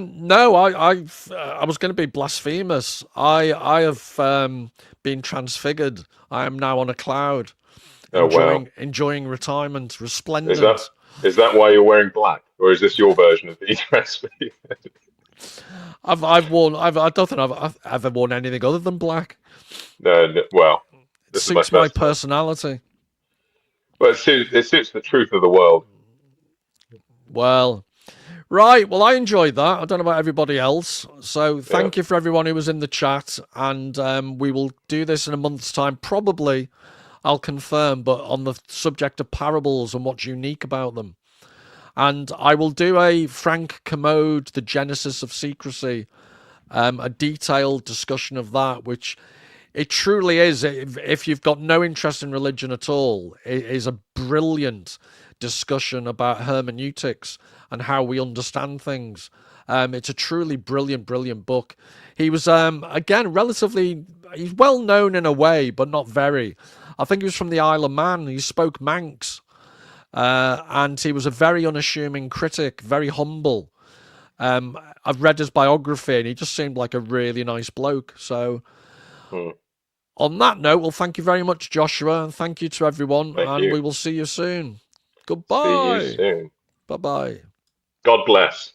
No, I was going to be blasphemous. I have been transfigured. I am now on a cloud, Oh wow. enjoying retirement, Is that resplendent. is that why you're wearing black, or is this your version of the dress? I don't think I've ever worn anything other than black. No, no, well, It this is my suits my first time. personality. But it suits the truth of the world. Well, right. Well, I enjoyed that. I don't know about everybody else. So Yeah. thank you for everyone who was in the chat. And we will do this in a month's time. Probably, I'll confirm, but on the subject of parables and what's unique about them. And I will do a Frank Commode, The Genesis of Secrecy, a detailed discussion of that, which it truly is. If you've got no interest in religion at all, it is a brilliant discussion about hermeneutics and how we understand things. It's a truly brilliant, brilliant book. He was, again, relatively, he's well known in a way, but not very. I think he was from the Isle of Man. He spoke Manx, and he was a very unassuming critic, very humble. I've read his biography, and he just seemed like a really nice bloke. So, Hmm. on that note, well, thank you very much, Joshua, and thank you to everyone, Thank and you. we will see you soon. See you Goodbye. soon. Bye bye. God bless.